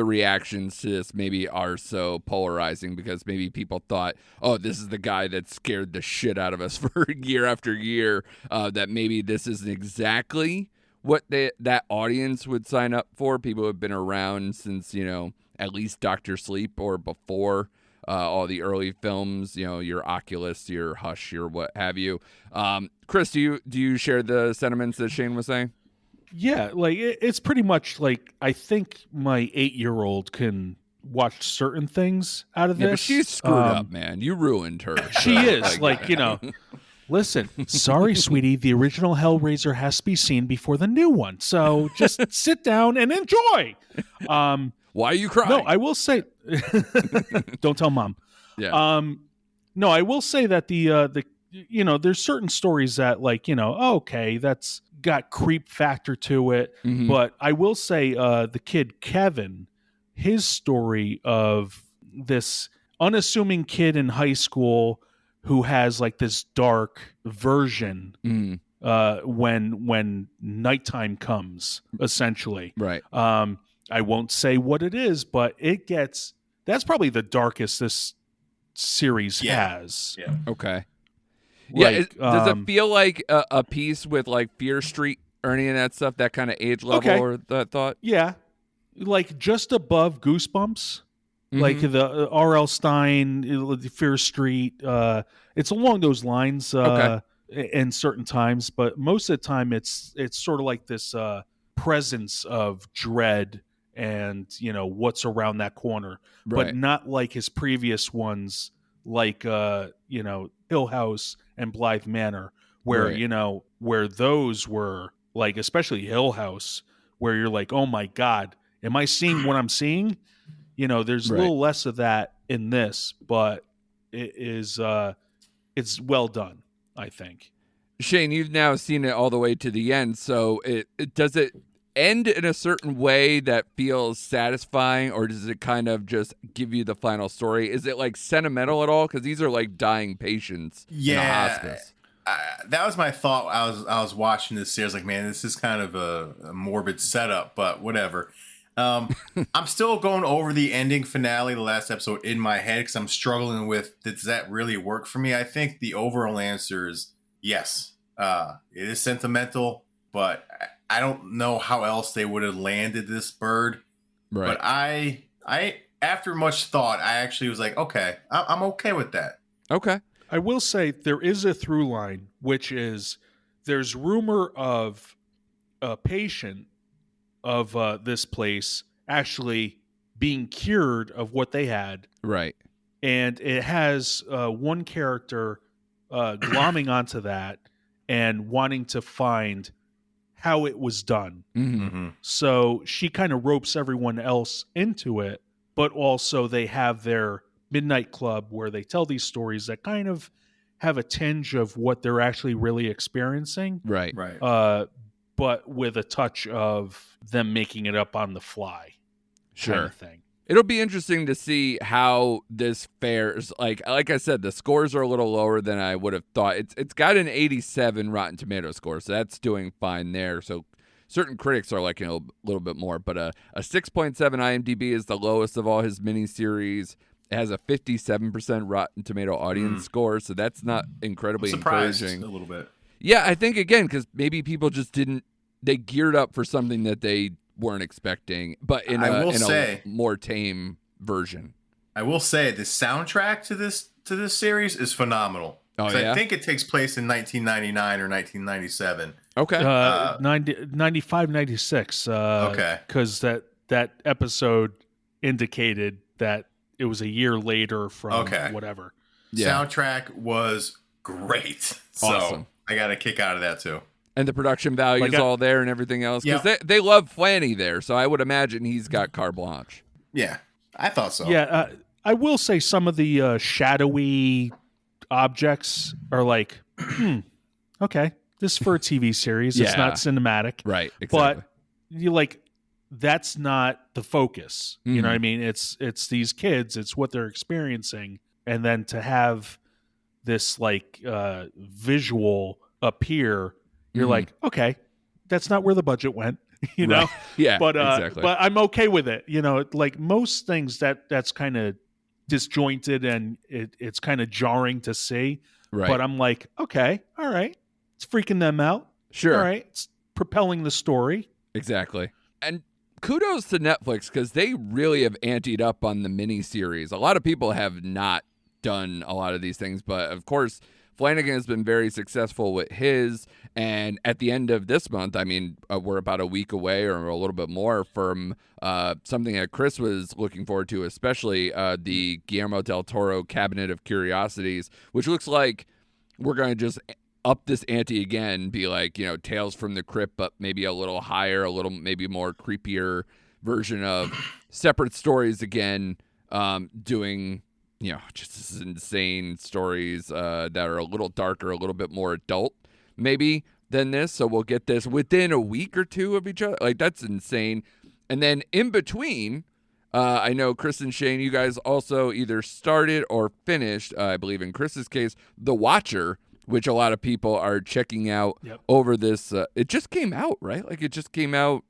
reactions to this maybe are so polarizing, because maybe people thought, oh, this is the guy that scared the shit out of us for year after year, that maybe this isn't exactly what that audience would sign up for. People who have been around since, at least Dr. Sleep or before. All the early films, your Oculus, your Hush, your what have you. Chris, do you share the sentiments that Shane was saying? Yeah, like it's pretty much like, I think my 8-year-old can watch certain things out of this. But she's screwed up, man. You ruined her. She is listen, sorry, sweetie, the original Hellraiser has to be seen before the new one. So just sit down and enjoy. Why are you crying? No, I will say, don't tell mom. Yeah. No, I will say that the there's certain stories that okay, that's got creep factor to it. Mm-hmm. But I will say the kid Kevin, his story of this unassuming kid in high school who has like this dark version when nighttime comes, essentially. Right. I won't say what it is, but that's probably the darkest this series has. Yeah. Okay. Like, does it feel like a piece with like Fear Street or any of that stuff, that kind of age level or that thought? Yeah. Like just above Goosebumps, like the R.L. Stine, Fear Street. It's along those lines in certain times, but most of the time it's sort of like this presence of dread and what's around that corner, but not like his previous ones, like Hill House and Blythe Manor, where where those were like, especially Hill House, where you're like, oh my god, am I seeing what I'm seeing? There's a little less of that in this, but it is it's well done, I think. Shane, you've now seen it all the way to the end, so does it end in a certain way that feels satisfying, or does it kind of just give you the final story? Is it like sentimental at all? Because these are like dying patients in a hospice. that was my thought. I was watching this series, like, man, this is kind of a morbid setup, but whatever. I'm still going over the ending finale, the last episode, in my head because I'm struggling with, does that really work for me? I think the overall answer is yes. It is sentimental, but I don't know how else they would have landed this bird. Right. But I after much thought, I actually was like, okay, I'm okay with that. Okay. I will say there is a through line, which is there's rumor of a patient of this place actually being cured of what they had. Right. And it has one character glomming onto that and wanting to find how it was done. Mm-hmm. So she kind of ropes everyone else into it, but also they have their midnight club where they tell these stories that kind of have a tinge of what they're actually really experiencing. Right. But with a touch of them making it up on the fly. Sure. Kind of thing. It'll be interesting to see how this fares. Like I said, the scores are a little lower than I would have thought. It's got an 87 Rotten Tomato score, so that's doing fine there. So certain critics are liking a little bit more, but a 6.7 IMDb is the lowest of all his miniseries. It has a 57% Rotten Tomato audience score, so that's not incredibly encouraging. A little bit. Yeah, I think, again, because maybe people just they geared up for something that they weren't expecting, but in a more tame version. I will say the soundtrack to this series is phenomenal. Oh, yeah? I think it takes place in 1999 or 1997. Okay. 95, 96. Okay. Because that episode indicated that it was a year later from whatever. Yeah. Soundtrack was great. Awesome. So I got a kick out of that too. And the production value is all there and everything else. Because they love Flanny there, so I would imagine he's got carte blanche. Yeah, I thought so. Yeah, I will say some of the shadowy objects are like, okay, this is for a TV series. It's not cinematic. Right, exactly. But you like, that's not the focus. You know what I mean? It's these kids. It's what they're experiencing. And then to have this like visual appear, you're like, okay, that's not where the budget went, you know? Right. Yeah, but exactly. But I'm okay with it. You know, like most things that's kind of disjointed and it's kind of jarring to see. Right. But I'm like, okay, all right. It's freaking them out. Sure. All right. It's propelling the story. Exactly. And kudos to Netflix because they really have anteed up on the miniseries. A lot of people have not done a lot of these things, but of course, Flanagan has been very successful with his, and at the end of this month, I mean, we're about a week away or a little bit more from something that Chris was looking forward to, especially the Guillermo del Toro Cabinet of Curiosities, which looks like we're going to just up this ante again, be like, Tales from the Crypt, but maybe a little higher, a little maybe more creepier version of separate stories again, doing just this insane stories that are a little darker, a little bit more adult, maybe, than this. So we'll get this within a week or two of each other. Like, that's insane. And then in between, I know Chris and Shane, you guys also either started or finished, I believe in Chris's case, The Watcher, which a lot of people are checking out over this. It just came out, right? Like, it just came out.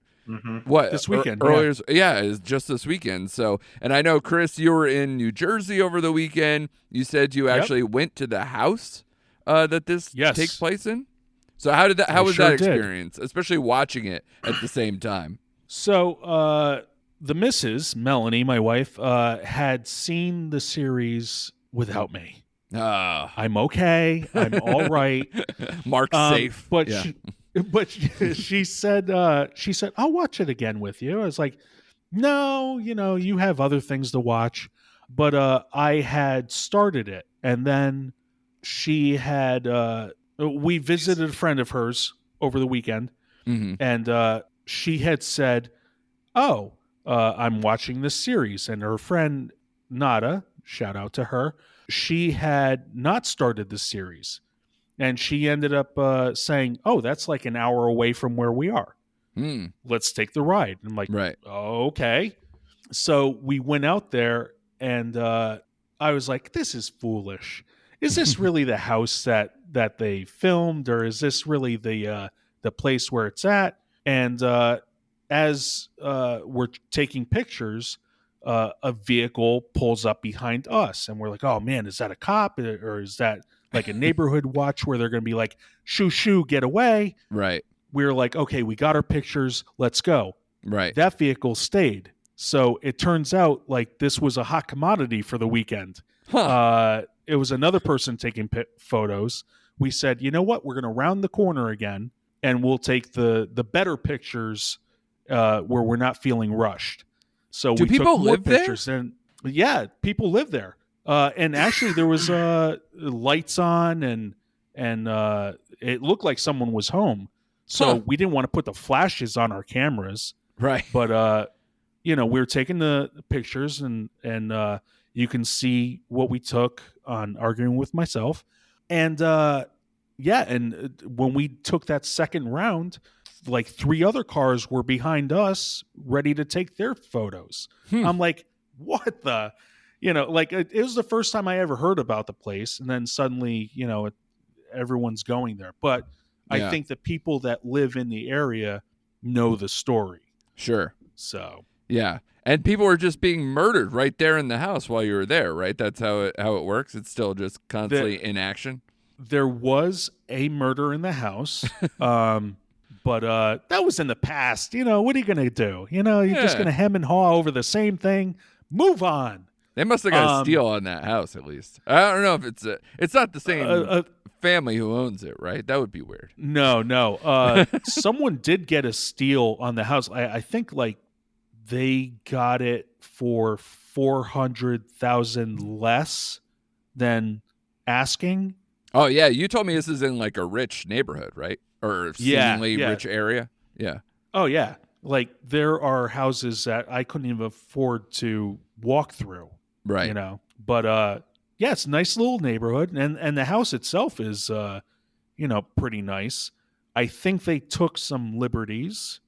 What this weekend? Earlier, it's just this weekend. So, and I know Chris, you were in New Jersey over the weekend. You said you actually went to the house that this takes place in. So how was that experience, especially watching it at the same time? So the missus, Melanie, my wife, had seen the series without me. I'm okay. I'm all right. Mark's safe. But she said, I'll watch it again with you. I was like, no, you have other things to watch. But I had started it, and then she had we visited a friend of hers over the weekend, and she had said, I'm watching this series. And her friend Nada, shout out to her, she had not started the series. And she ended up saying, that's like an hour away from where we are. Let's take the ride. And I'm like, right. Okay. So we went out there, and I was like, this is foolish. Is this really the house that that they filmed, or is this really the place where it's at? And as we're taking pictures, a vehicle pulls up behind us, and we're like, "Oh man, is that a cop, or is that like a neighborhood watch where they're going to be like, shoo shoo, get away?" Right. We're like, "Okay, we got our pictures, let's go." Right. That vehicle stayed. So it turns out like this was a hot commodity for the weekend. Huh. It was another person taking photos. We said, you know what? We're going to round the corner again, and we'll take the better pictures where we're not feeling rushed. So Do we took people more live there? pictures. And yeah, people live there. And actually, there was lights on, and it looked like someone was home. So Huh. we didn't want to put the flashes on our cameras. Right. But we were taking the pictures, and you can see what we took on arguing with myself. And when we took that second round, like 3 other cars were behind us ready to take their photos. I'm like, what the, it was the first time I ever heard about the place. And then suddenly, everyone's going there. But I Yeah. think the people that live in the area know the story. Sure. So Yeah. And people were just being murdered right there in the house while you were there, right? That's how it works. It's still just constantly in action. there was a murder in the house. But that was in the past. What are you going to do? You're just Yeah. going to hem and haw over the same thing. Move on. They must have got a steal on that house at least. I don't know if it's not the same family who owns it, right? That would be weird. No. Someone did get a steal on the house. I think like they got it for $400,000 less than asking. Oh yeah, you told me this is in like a rich neighborhood, right? Or seemingly rich area. Yeah. Oh yeah. Like there are houses that I couldn't even afford to walk through. Right. But yeah, it's a nice little neighborhood, and the house itself is pretty nice. I think they took some liberties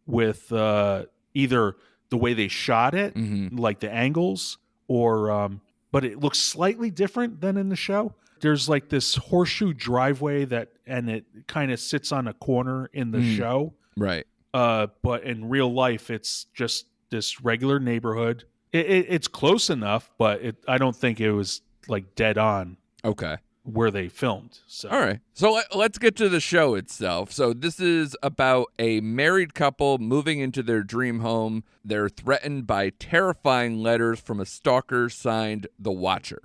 with either the way they shot it, like the angles, or but it looks slightly different than in the show. There's like this horseshoe driveway and it kind of sits on a corner in the show. Right. But in real life, it's just this regular neighborhood. It's close enough, but I don't think it was like dead on. Okay. Where they filmed. So all right. So let's get to the show itself. So this is about a married couple moving into their dream home. They're threatened by terrifying letters from a stalker signed The Watcher.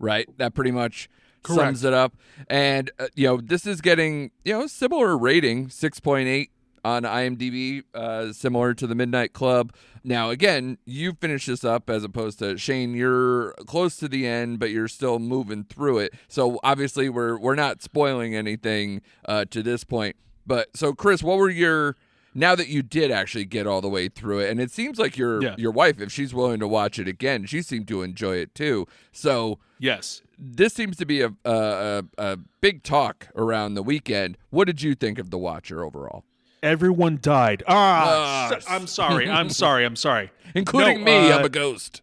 Right? That pretty much sums it up. And this is getting similar rating, 6.8 on IMDb, similar to The Midnight Club. Now, again, you finished this up as opposed to Shane. You're close to the end, but you're still moving through it. So obviously, we're not spoiling anything to this point. But so, Chris, what were now that you did actually get all the way through it, and it seems like your wife, if she's willing to watch it again, she seemed to enjoy it too. So yes, this seems to be a big talk around the weekend. What did you think of The Watcher overall? Everyone died. I'm sorry. Including me, I'm a ghost.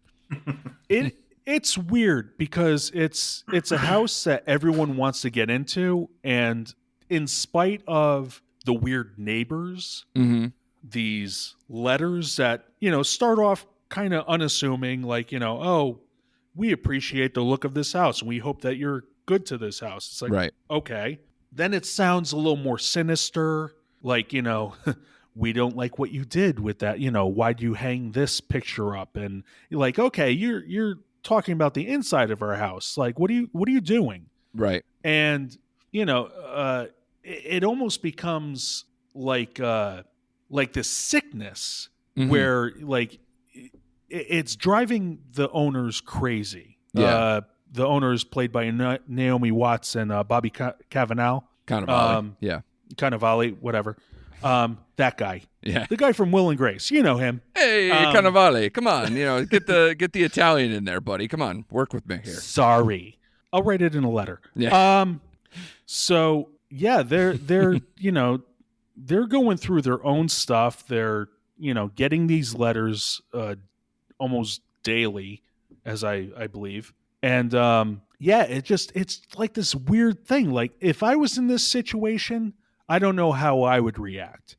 It's weird because it's a house that everyone wants to get into, and in spite of the weird neighbors, these letters that start off kind of unassuming, like oh, we appreciate the look of this house and we hope that you're good to this house. It's like, right. Okay. Then it sounds a little more sinister. Like, we don't like what you did with that. Why'd you hang this picture up? And you're like, okay, you're talking about the inside of our house. Like, what are you doing? Right. And, it almost becomes like this sickness where like it's driving the owners crazy. Yeah. The owner is played by Naomi Watts and Bobby Cannavale. Yeah. Cannavale, whatever. That guy. Yeah. The guy from Will and Grace. You know him. Hey, Cannavale, come on. Get the Italian in there, buddy. Come on. Work with me here. Sorry. I'll write it in a letter. Yeah. So yeah, they're they're going through their own stuff. They're, getting these letters almost daily, as I believe. And yeah, it's like this weird thing. Like if I was in this situation, I don't know how I would react.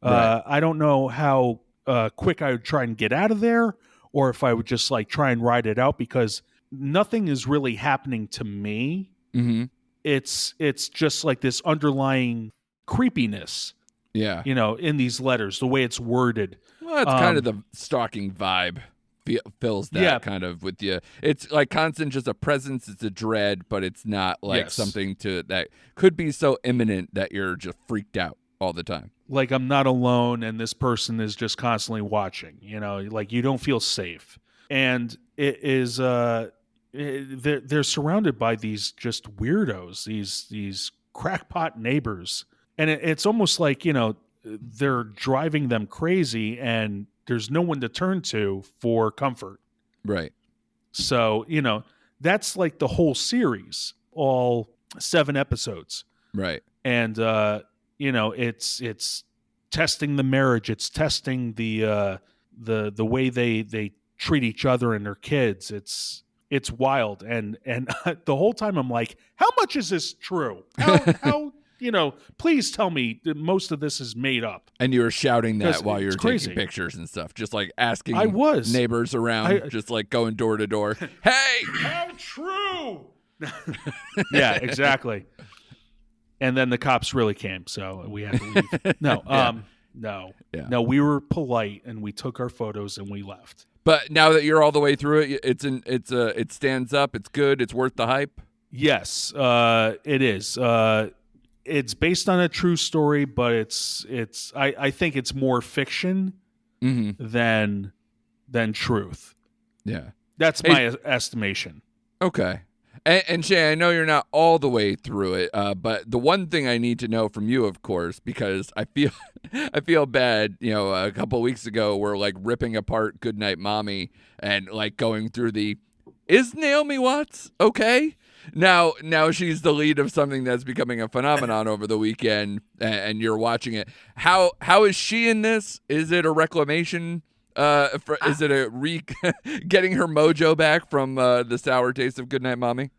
Right. I don't know how quick I would try and get out of there, or if I would just like try and ride it out because nothing is really happening to me. Mm-hmm. It's just like this underlying creepiness, Yeah. in these letters, the way it's worded. Well, it's kind of the stalking vibe fills that Yeah. kind of with you. It's like constant, just a presence. It's a dread, but it's not like Yes. something that could be so imminent that you're just freaked out all the time. Like I'm not alone and this person is just constantly watching, like you don't feel safe. And it is they're surrounded by these just weirdos, these crackpot neighbors. And it's almost like, they're driving them crazy and there's no one to turn to for comfort. Right. So, that's like the whole series, all 7 episodes. Right. And it's testing the marriage, it's testing the way they treat each other and their kids. It's wild, and the whole time I'm like, how much is this true? How please tell me that most of this is made up. And you were shouting that 'Cause while you were it's crazy. taking pictures and stuff, just like asking I was. neighbors around, just like going door to door. Hey, How true? Yeah, exactly. And then the cops really came, so we had to leave. No, Yeah. no, we were polite and we took our photos and we left. but now that you're all the way through it, it stands up. It's good. It's worth the hype. Yes, it is. It's based on a true story, but I think it's more fiction Mm-hmm. than truth. Yeah. That's Hey- my estimation. Okay. And Shay, I know you're not all the way through it, but the one thing I need to know from you, of course, because I feel I feel bad. A couple of weeks ago, we're like ripping apart Goodnight Mommy and like going through is Naomi Watts okay? Now she's the lead of something that's becoming a phenomenon over the weekend, and you're watching it. How is she in this? Is it a reclamation? Is it a getting her mojo back from the sour taste of Goodnight Mommy?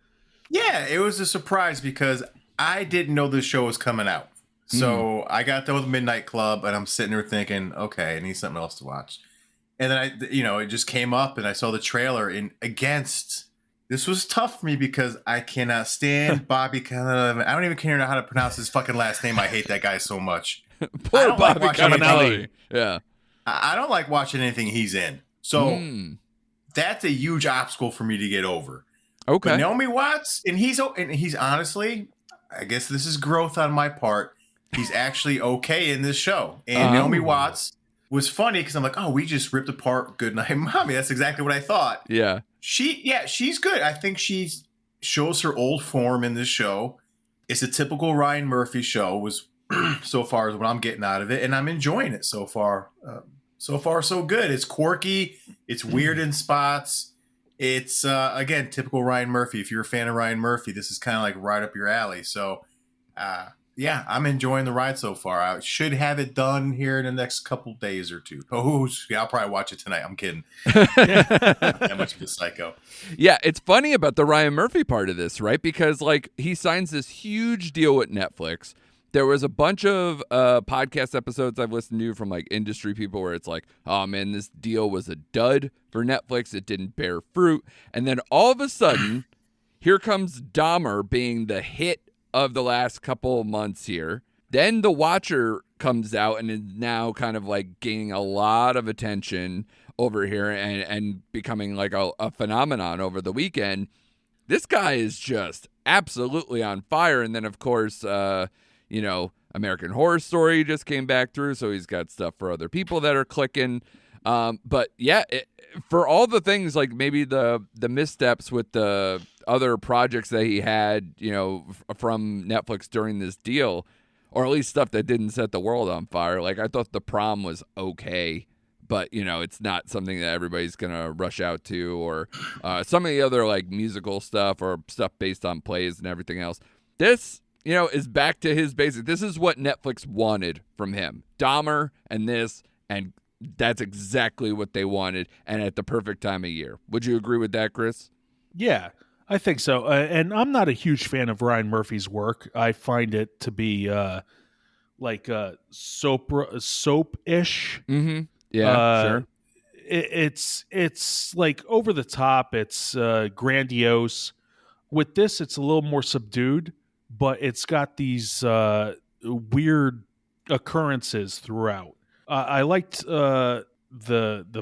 Yeah, it was a surprise because I didn't know this show was coming out. So I got done with Midnight Club and I'm sitting there thinking, okay, I need something else to watch. And then it just came up and I saw the trailer and this was tough for me because I cannot stand Bobby Cannavale. I don't even care how to pronounce his fucking last name. I hate that guy so much. Poor don't like Bobby watching Cannavale. Yeah. I don't like watching anything he's in. So that's a huge obstacle for me to get over. Okay. But Naomi Watts, and he's honestly, I guess this is growth on my part. He's actually okay in this show. And Naomi Watts was funny because I'm like, oh, we just ripped apart Goodnight Mommy. That's exactly what I thought. Yeah. She's good. I think she shows her old form in this show. It's a typical Ryan Murphy show, was so far as what I'm getting out of it, and I'm enjoying it so far. So far, so good. It's quirky. It's weird in spots. It's again typical Ryan Murphy. If you're a fan of Ryan Murphy, this is kind of like right up your alley. So, yeah, I'm enjoying the ride so far. I should have it done here in the next couple days or two. Oh, yeah, I'll probably watch it tonight. I'm kidding. That much of a psycho. Yeah, it's funny about the Ryan Murphy part of this, right? Because like he signs this huge deal with Netflix. There was a bunch of podcast episodes I've listened to from like industry people where it's like, oh man, this deal was a dud for Netflix. It didn't bear fruit. And then all of a sudden, here comes Dahmer being the hit of the last couple of months here. Then The Watcher comes out and is now kind of like gaining a lot of attention over here and becoming like a phenomenon over the weekend. This guy is just absolutely on fire. And then, of course, American Horror Story just came back through, so he's got stuff for other people that are clicking. But yeah, for all the things like maybe the missteps with the other projects that he had, from Netflix during this deal, or at least stuff that didn't set the world on fire. Like I thought The Prom was okay, but it's not something that everybody's gonna rush out to, or some of the other like musical stuff or stuff based on plays and everything else. This, is back to his basic. This is what Netflix wanted from him. Dahmer and this, and that's exactly what they wanted, and at the perfect time of year. Would you agree with that, Chris? Yeah. I think so. And I'm not a huge fan of Ryan Murphy's work. I find it to be like soap-ish. Mm-hmm. Yeah, Uh, sure. it's like over the top. It's grandiose. With this, it's a little more subdued, but it's got these weird occurrences throughout. I liked the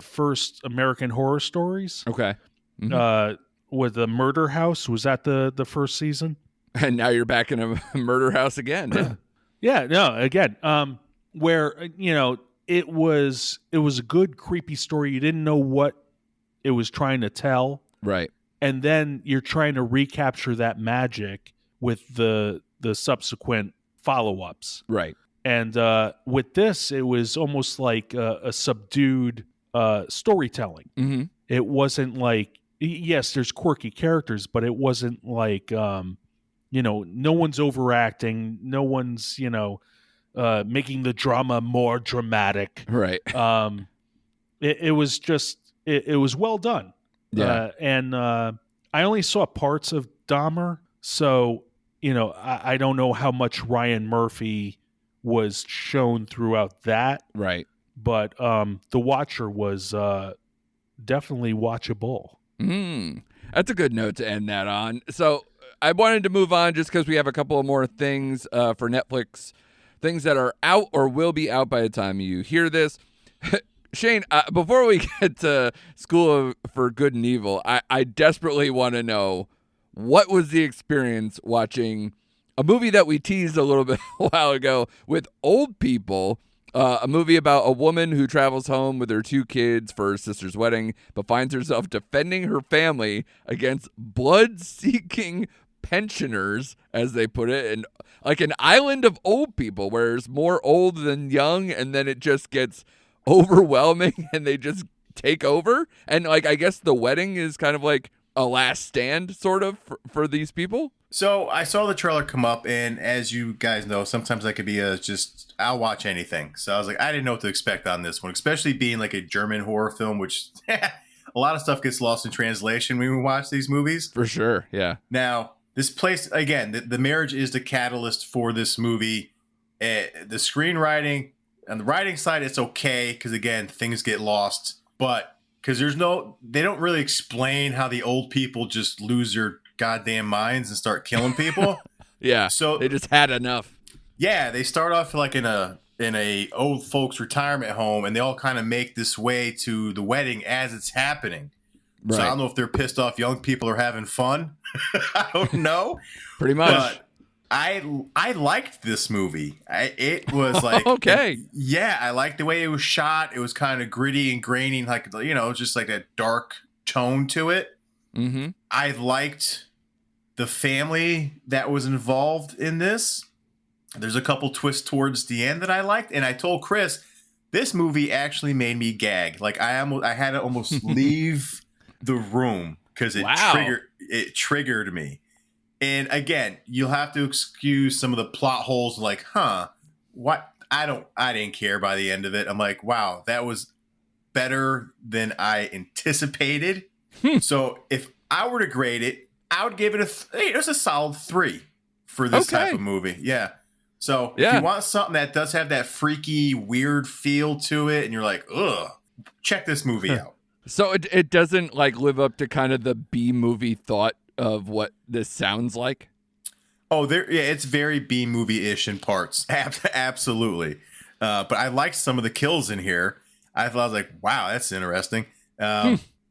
first American Horror Stories. Okay. Mm-hmm. With the Murder House. Was that the first season? And now you're back in a murder house again. Yeah. Yeah, no, again, where it was a good creepy story. You didn't know what it was trying to tell, Right. and then you're trying to recapture that magic with the subsequent follow-ups. Right. And with this, it was almost like a subdued storytelling. Mm-hmm. It wasn't like, yes, there's quirky characters, but it wasn't like no one's overacting, no one's making the drama more dramatic. Right. It was just it was well done. Yeah. And I only saw parts of Dahmer, so I don't know how much Ryan Murphy was shown throughout that. Right. But The Watcher was definitely watchable. That's a good note to end that on. So I wanted to move on just because we have a couple of more things for Netflix, things that are out or will be out by the time you hear this. Shane, before we get to School for Good and Evil, I desperately want to know, what was the experience watching a movie that we teased a little bit a while ago with old people, a movie about a woman who travels home with her 2 kids for her sister's wedding, but finds herself defending her family against blood-seeking pensioners, as they put it, and like an island of old people where there's more old than young, and then it just gets overwhelming and they just take over. And like, I guess the wedding is kind of like a last stand sort of for these people. So I saw the trailer come up, and as you guys know, sometimes I could be I'll watch anything. So I was like, I didn't know what to expect on this one, especially being like a German horror film, which a lot of stuff gets lost in translation when we watch these movies. For sure, yeah. Now, this place, again, the marriage is the catalyst for this movie. The screenwriting, on the writing side, it's okay, because again, things get lost. But because they don't really explain how the old people just lose their goddamn minds and start killing people. Yeah, so they just had enough. Yeah, they start off like in a old folks retirement home, and they all kind of make this way to the wedding as it's happening. Right. So I don't know if they're pissed off young people are having fun. I don't know. Pretty much. But I liked this movie. It was like okay. I liked the way it was shot. It was kind of gritty and grainy, like just like a dark tone to it. Mm-hmm. I liked the family that was involved in this. There's a couple twists towards the end that I liked, and I told Chris this movie actually made me gag. Like I had to almost leave the room because it triggered me. And again, you'll have to excuse some of the plot holes. Like, what? I didn't care by the end of it. I'm like, wow, that was better than I anticipated. So if I were to grade it, I would give it it was a solid 3 for this type of movie. Yeah. So if you want something that does have that freaky, weird feel to it, and you're like, ugh, check this movie out. So it doesn't like live up to kind of the B movie thought of what this sounds like? Oh, it's very B movie-ish in parts. Absolutely. But I liked some of the kills in here. I was like, wow, that's interesting.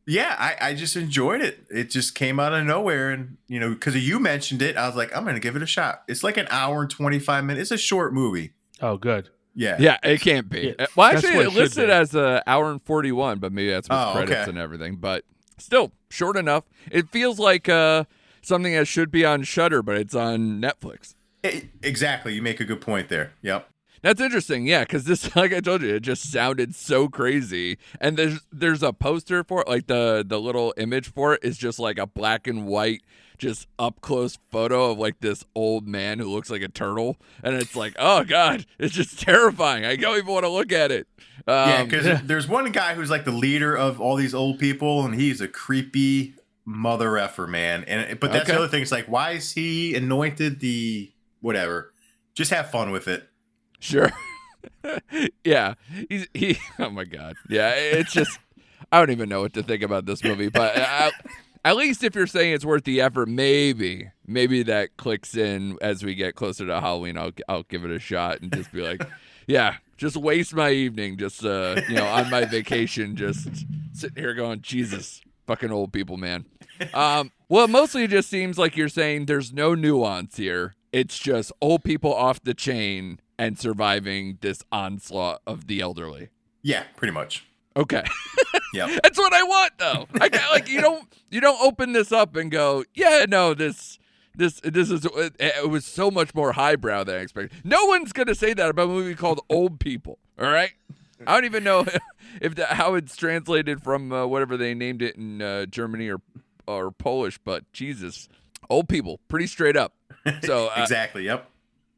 Yeah, I just enjoyed it. It just came out of nowhere. And, because you mentioned it, I was like, I'm going to give it a shot. It's like an hour and 25 minutes. It's a short movie. Oh, good. Yeah. Yeah, it can't be. Yeah, well, actually, it listed as an hour and 41, but maybe that's with credits and everything. But still, short enough. It feels like something that should be on Shudder, but it's on Netflix. Exactly. You make a good point there. Yep. That's interesting, yeah, because this, like I told you, it just sounded so crazy. And there's a poster for it, like the little image for it is just like a black and white, just up close photo of like this old man who looks like a turtle, and it's like, oh god, it's just terrifying. I don't even want to look at it. Yeah, because there's one guy who's like the leader of all these old people, and he's a creepy mother effer, man. But that's the Okay. other thing. It's like, why is he anointed the whatever? Just have fun with it. Sure. Yeah. He. Oh my God. Yeah. It's just. I don't even know what to think about this movie, but at least if you're saying it's worth the effort, maybe that clicks in as we get closer to Halloween. I'll give it a shot and just be like, yeah, just waste my evening, just on my vacation, just sitting here going, Jesus, fucking old people, man. Well, mostly it just seems like you're saying there's no nuance here. It's just old people off the chain and surviving this onslaught of the elderly. Yeah, pretty much. Okay. Yeah. That's what I want, though. I got like you don't open this up and go, yeah, no, this is it was so much more highbrow than I expected. No one's gonna say that about a movie called Old People. All right. I don't even know how it's translated from whatever they named it in Germany or Polish, but Jesus, Old People, pretty straight up. So Exactly. Yep.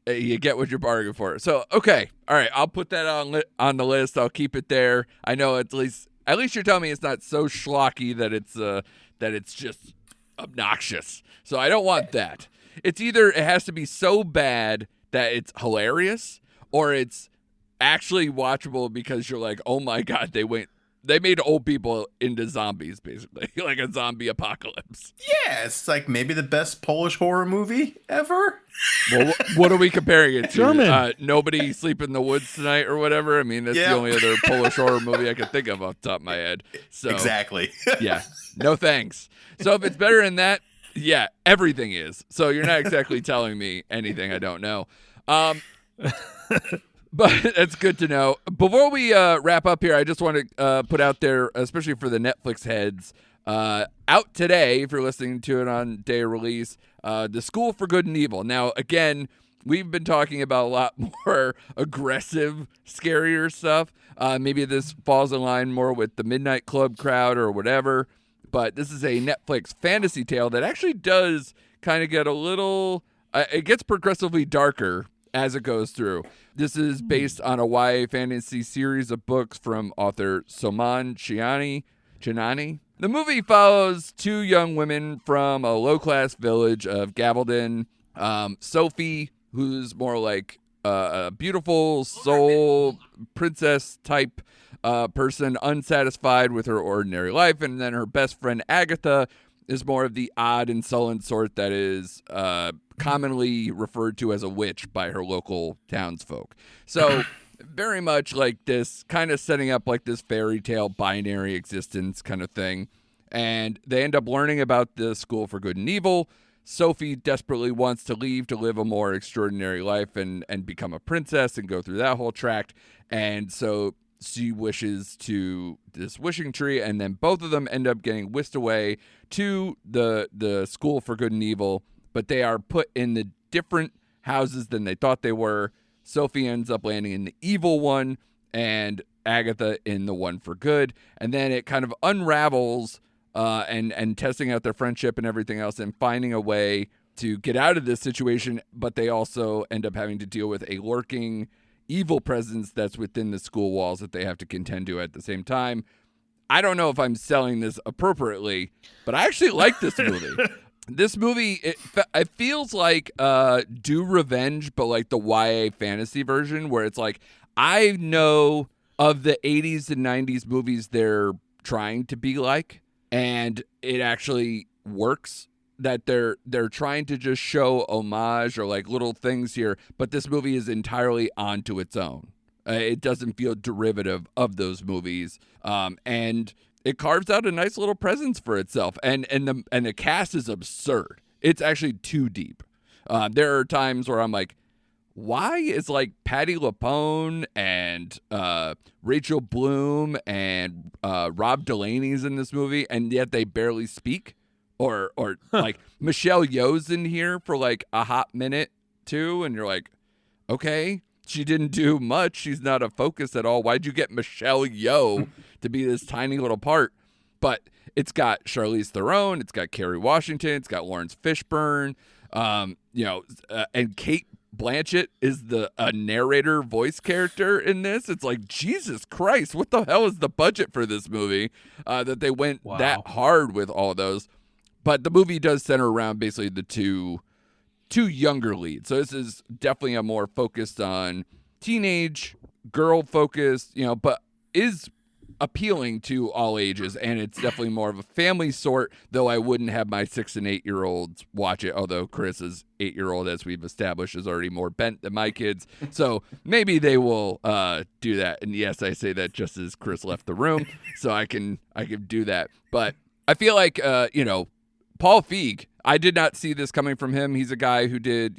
you get what you're bargaining for. So, okay. All right. I'll put that on the list. I'll keep it there. I know at least you're telling me it's not so schlocky that it's just obnoxious. So I don't want that. It's either it has to be so bad that it's hilarious or it's actually watchable because you're like, oh my God, they made old people into zombies, basically, like a zombie apocalypse. Yeah, it's like maybe the best Polish horror movie ever. Well, what are we comparing it to? German. Nobody Sleep in the Woods Tonight or whatever. I mean, that's the only other Polish horror movie I can think of off the top of my head. So Exactly. yeah, no thanks. So if it's better than that, yeah, everything is. So you're not exactly telling me anything I don't know. But it's good to know. Before we wrap up here, I just want to put out there, especially for the Netflix heads, out today, if you're listening to it on day of release, The School for Good and Evil. Now, again, we've been talking about a lot more aggressive, scarier stuff. Maybe this falls in line more with the Midnight Club crowd or whatever. But this is a Netflix fantasy tale that actually does kind of get a little... it gets progressively darker as it goes through. This is based on a YA fantasy series of books from author Soman Chinani. The movie follows two young women from a low-class village of Gavaldon. Sophie, who's more like a beautiful soul princess type person, unsatisfied with her ordinary life. And then her best friend Agatha is more of the odd and sullen sort that is commonly referred to as a witch by her local townsfolk. So very much like this, kind of setting up like this fairy tale binary existence kind of thing. And they end up learning about the School for Good and Evil. Sophie desperately wants to leave to live a more extraordinary life and become a princess and go through that whole tract. And so she wishes to this wishing tree, and then both of them end up getting whisked away to the School for Good and Evil, but they are put in the different houses than they thought they were. Sophie ends up landing in the evil one, and Agatha in the one for good. And then it kind of unravels and testing out their friendship and everything else and finding a way to get out of this situation, but they also end up having to deal with a lurking evil presence that's within the school walls that they have to contend to at the same time. I don't know if I'm selling this appropriately, but I actually like this movie. This movie, it feels like Do Revenge, but like the YA fantasy version, where it's like, I know of the 80s and 90s movies they're trying to be like, and it actually works. That they're trying to just show homage or like little things here, but this movie is entirely onto its own. It doesn't feel derivative of those movies, and it carves out a nice little presence for itself. And the cast is absurd. It's actually too deep. There are times where I'm like, why is like Patti LuPone and Rachel Bloom and Rob Delaney's in this movie, and yet they barely speak? Or like Michelle Yeoh's in here for like a hot minute too, and you're like, okay, she didn't do much. She's not a focus at all. Why'd you get Michelle Yeoh to be this tiny little part? But it's got Charlize Theron, it's got Kerry Washington, it's got Lawrence Fishburne, and Kate Blanchett is a narrator voice character in this. It's like, Jesus Christ, what the hell is the budget for this movie that they went that hard with all those? But the movie does center around basically the two younger leads. So this is definitely a more focused on teenage, girl focused, but is appealing to all ages, and it's definitely more of a family sort, though I wouldn't have my 6 and 8 year olds watch it, although Chris's 8-year-old, as we've established, is already more bent than my kids, so maybe they will do that. And yes, I say that just as Chris left the room, so I can do that. But I feel like Paul Feig, I did not see this coming from him. He's a guy who did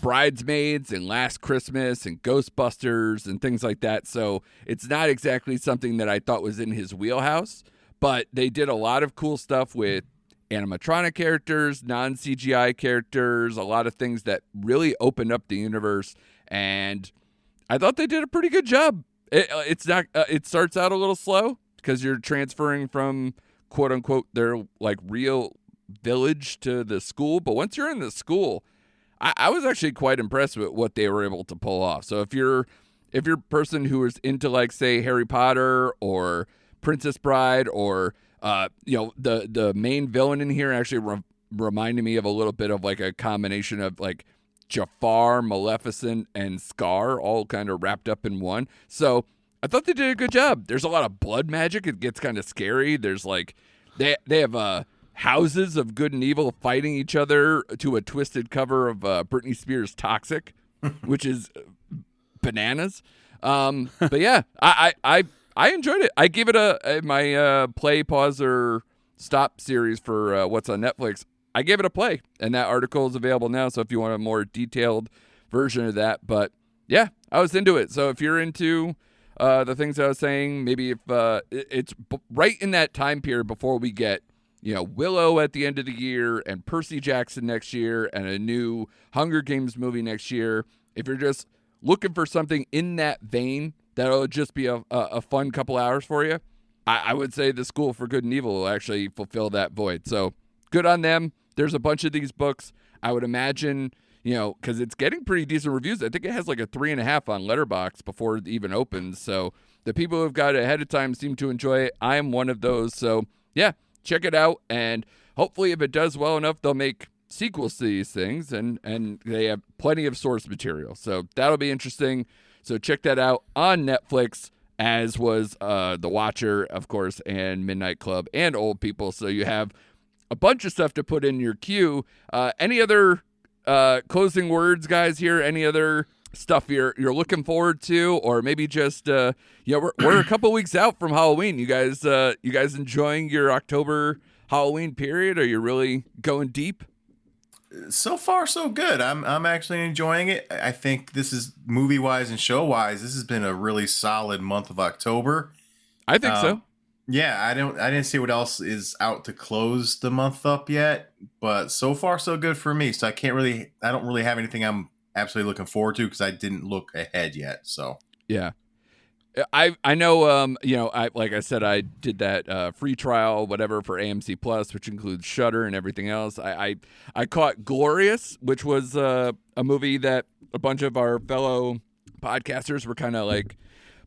Bridesmaids and Last Christmas and Ghostbusters and things like that. So it's not exactly something that I thought was in his wheelhouse, but they did a lot of cool stuff with animatronic characters, non-CGI characters, a lot of things that really opened up the universe. And I thought they did a pretty good job. It starts out a little slow because you're transferring from quote unquote their like real village to the school. But once you're in the school, I was actually quite impressed with what they were able to pull off. So if you're a person who is into, like, say, Harry Potter or Princess Bride or the main villain in here actually reminded me of a little bit of like a combination of like Jafar, Maleficent, and Scar all kind of wrapped up in one. So I thought they did a good job. There's a lot of blood magic. It gets kind of scary. There's like they have houses of good and evil fighting each other to a twisted cover of Britney Spears' Toxic, which is bananas. But yeah, I enjoyed it. I gave it my play, pause, or stop series for what's on Netflix. I gave it a play, and that article is available now. So if you want a more detailed version of that, but yeah, I was into it. So if you're into the things I was saying, maybe if it's right in that time period before we get Willow at the end of the year and Percy Jackson next year and a new Hunger Games movie next year. If you're just looking for something in that vein, that'll just be a fun couple hours for you. I would say The School for Good and Evil will actually fulfill that void. So good on them. There's a bunch of these books. I would imagine, because it's getting pretty decent reviews. I think it has like a 3.5 on Letterboxd before it even opens. So the people who've got it ahead of time seem to enjoy it. I am one of those. So yeah, check it out, and hopefully if it does well enough, they'll make sequels to these things, and they have plenty of source material. So that'll be interesting. So check that out on Netflix, as was The Watcher, of course, and Midnight Club, and Old People. So you have a bunch of stuff to put in your queue. Any other closing words, guys, here? Any other stuff you're looking forward to, or maybe just we're a couple weeks out from Halloween. You guys enjoying your October Halloween period? Are you really going deep? So far, so good. I'm actually enjoying it. I think this is movie wise and show wise. This has been a really solid month of October. I think so. Yeah, I didn't see what else is out to close the month up yet, but so far so good for me. So I don't really have anything I'm absolutely looking forward to because I didn't look ahead yet. So yeah, I know. Like I said, I did that free trial, whatever, for AMC Plus, which includes Shudder and everything else. I caught Glorious, which was a movie that a bunch of our fellow podcasters were kind of like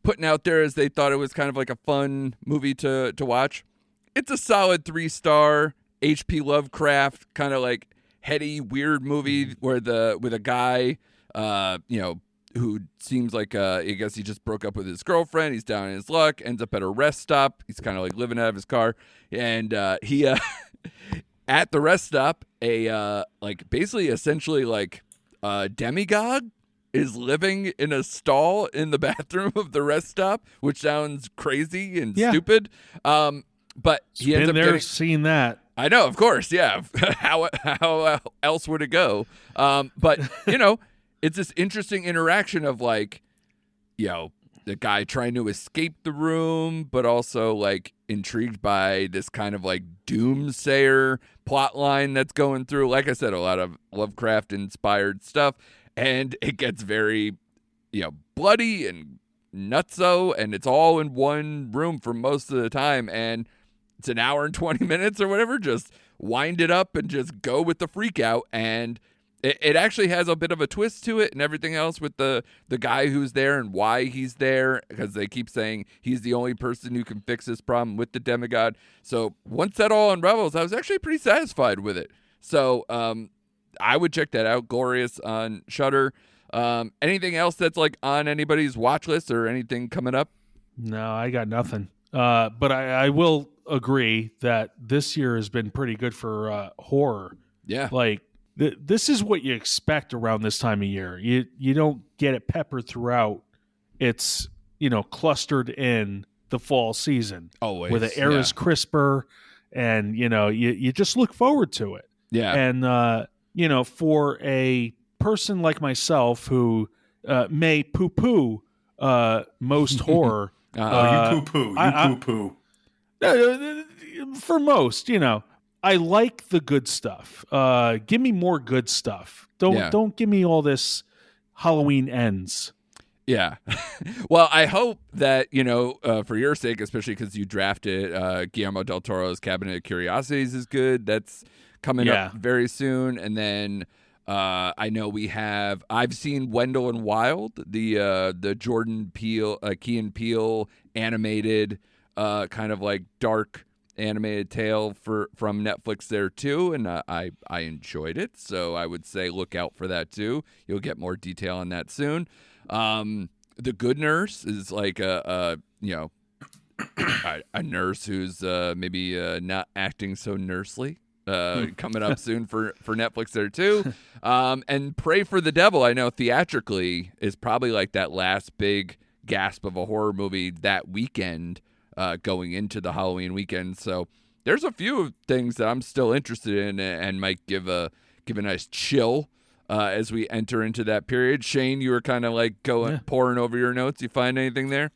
putting out there as they thought it was kind of like a fun movie to watch. It's a solid 3-star H.P. Lovecraft kind of like heady, weird movie with a guy, who seems like I guess he just broke up with his girlfriend. He's down in his luck, ends up at a rest stop. He's kind of like living out of his car, and he at the rest stop, essentially demigod is living in a stall in the bathroom of the rest stop, which sounds crazy and stupid. But he ends up seeing that. I know, of course, yeah. How else would it go? But it's this interesting interaction of like, the guy trying to escape the room, but also like intrigued by this kind of like doomsayer plot line that's going through. Like I said, a lot of Lovecraft inspired stuff, and it gets very, bloody and nutso, and it's all in one room for most of the time, and it's an hour and 20 minutes or whatever. Just wind it up and just go with the freak out. And It actually has a bit of a twist to it and everything else with the guy who's there and why he's there, because they keep saying he's the only person who can fix this problem with the demigod. So once that all unravels, I was actually pretty satisfied with it. So I would check that out. Glorious on Shudder. Anything else that's like on anybody's watch list or anything coming up? No, I got nothing. But I will agree that this year has been pretty good for horror. Yeah. Like, this is what you expect around this time of year. You don't get it peppered throughout. It's, clustered in the fall season. Always. Where the air is crisper and, you just look forward to it. Yeah. And, for a person like myself who may poo-poo most horror. You poo-poo. You poo-poo. For most, I like the good stuff. Give me more good stuff. Don't give me all this Halloween ends. Yeah. Well, I hope that, for your sake, especially because you drafted Guillermo del Toro's Cabinet of Curiosities is good. That's coming up very soon. And then I know I've seen Wendell and Wild, the Jordan Peele, Key and Peele animated kind of like dark animated tale from Netflix there too, and I enjoyed it, so I would say look out for that too. You'll get more detail on that soon. The Good Nurse is like a nurse who's maybe not acting so nursely. Coming up soon for Netflix there too. And Pray for the Devil, I know theatrically is probably like that last big gasp of a horror movie that weekend. Going into the Halloween weekend. So there's a few things that I'm still interested in and might give a nice chill as we enter into that period. Shane, you were kind of like pouring over your notes. You find anything there?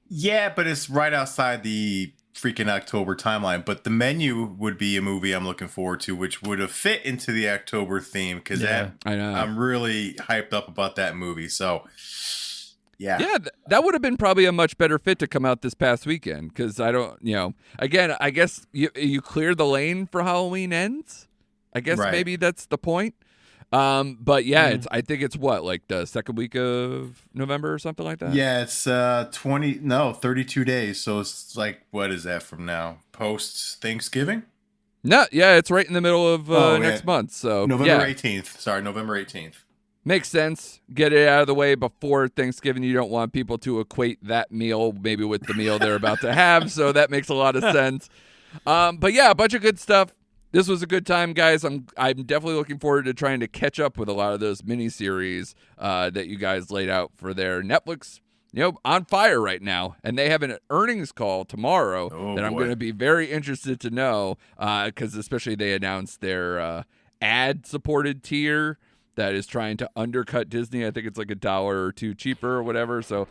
Yeah, but it's right outside the freaking October timeline. But The Menu would be a movie I'm looking forward to, which would have fit into the October theme because I know I'm really hyped up about that movie. So yeah, that would have been probably a much better fit to come out this past weekend because I don't, again, I guess you clear the lane for Halloween Ends. I guess maybe that's the point. But yeah, I think it's like the second week of November or something like that. Yeah, it's 32 days. So it's like, what is that from now? Post Thanksgiving? No, yeah, it's right in the middle of next month. So November 18th. Sorry, November 18th. Makes sense. Get it out of the way before Thanksgiving. You don't want people to equate that meal maybe with the meal they're about to have. So that makes a lot of sense. But yeah, a bunch of good stuff. This was a good time, guys. I'm definitely looking forward to trying to catch up with a lot of those miniseries that you guys laid out for their Netflix. On fire right now. And they have an earnings call tomorrow that I'm going to be very interested to know because especially they announced their ad-supported tier that is trying to undercut Disney. I think it's like $1 or $2 cheaper or whatever. So,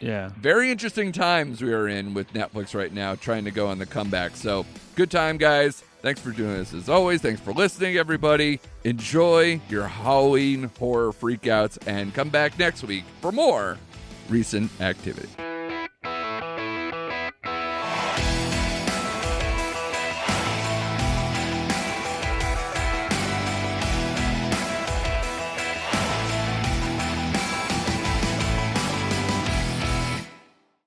yeah, very interesting times we are in with Netflix right now, trying to go on the comeback. So, good time, guys. Thanks for doing this as always. Thanks for listening, everybody. Enjoy your Halloween horror freakouts and come back next week for more recent activity.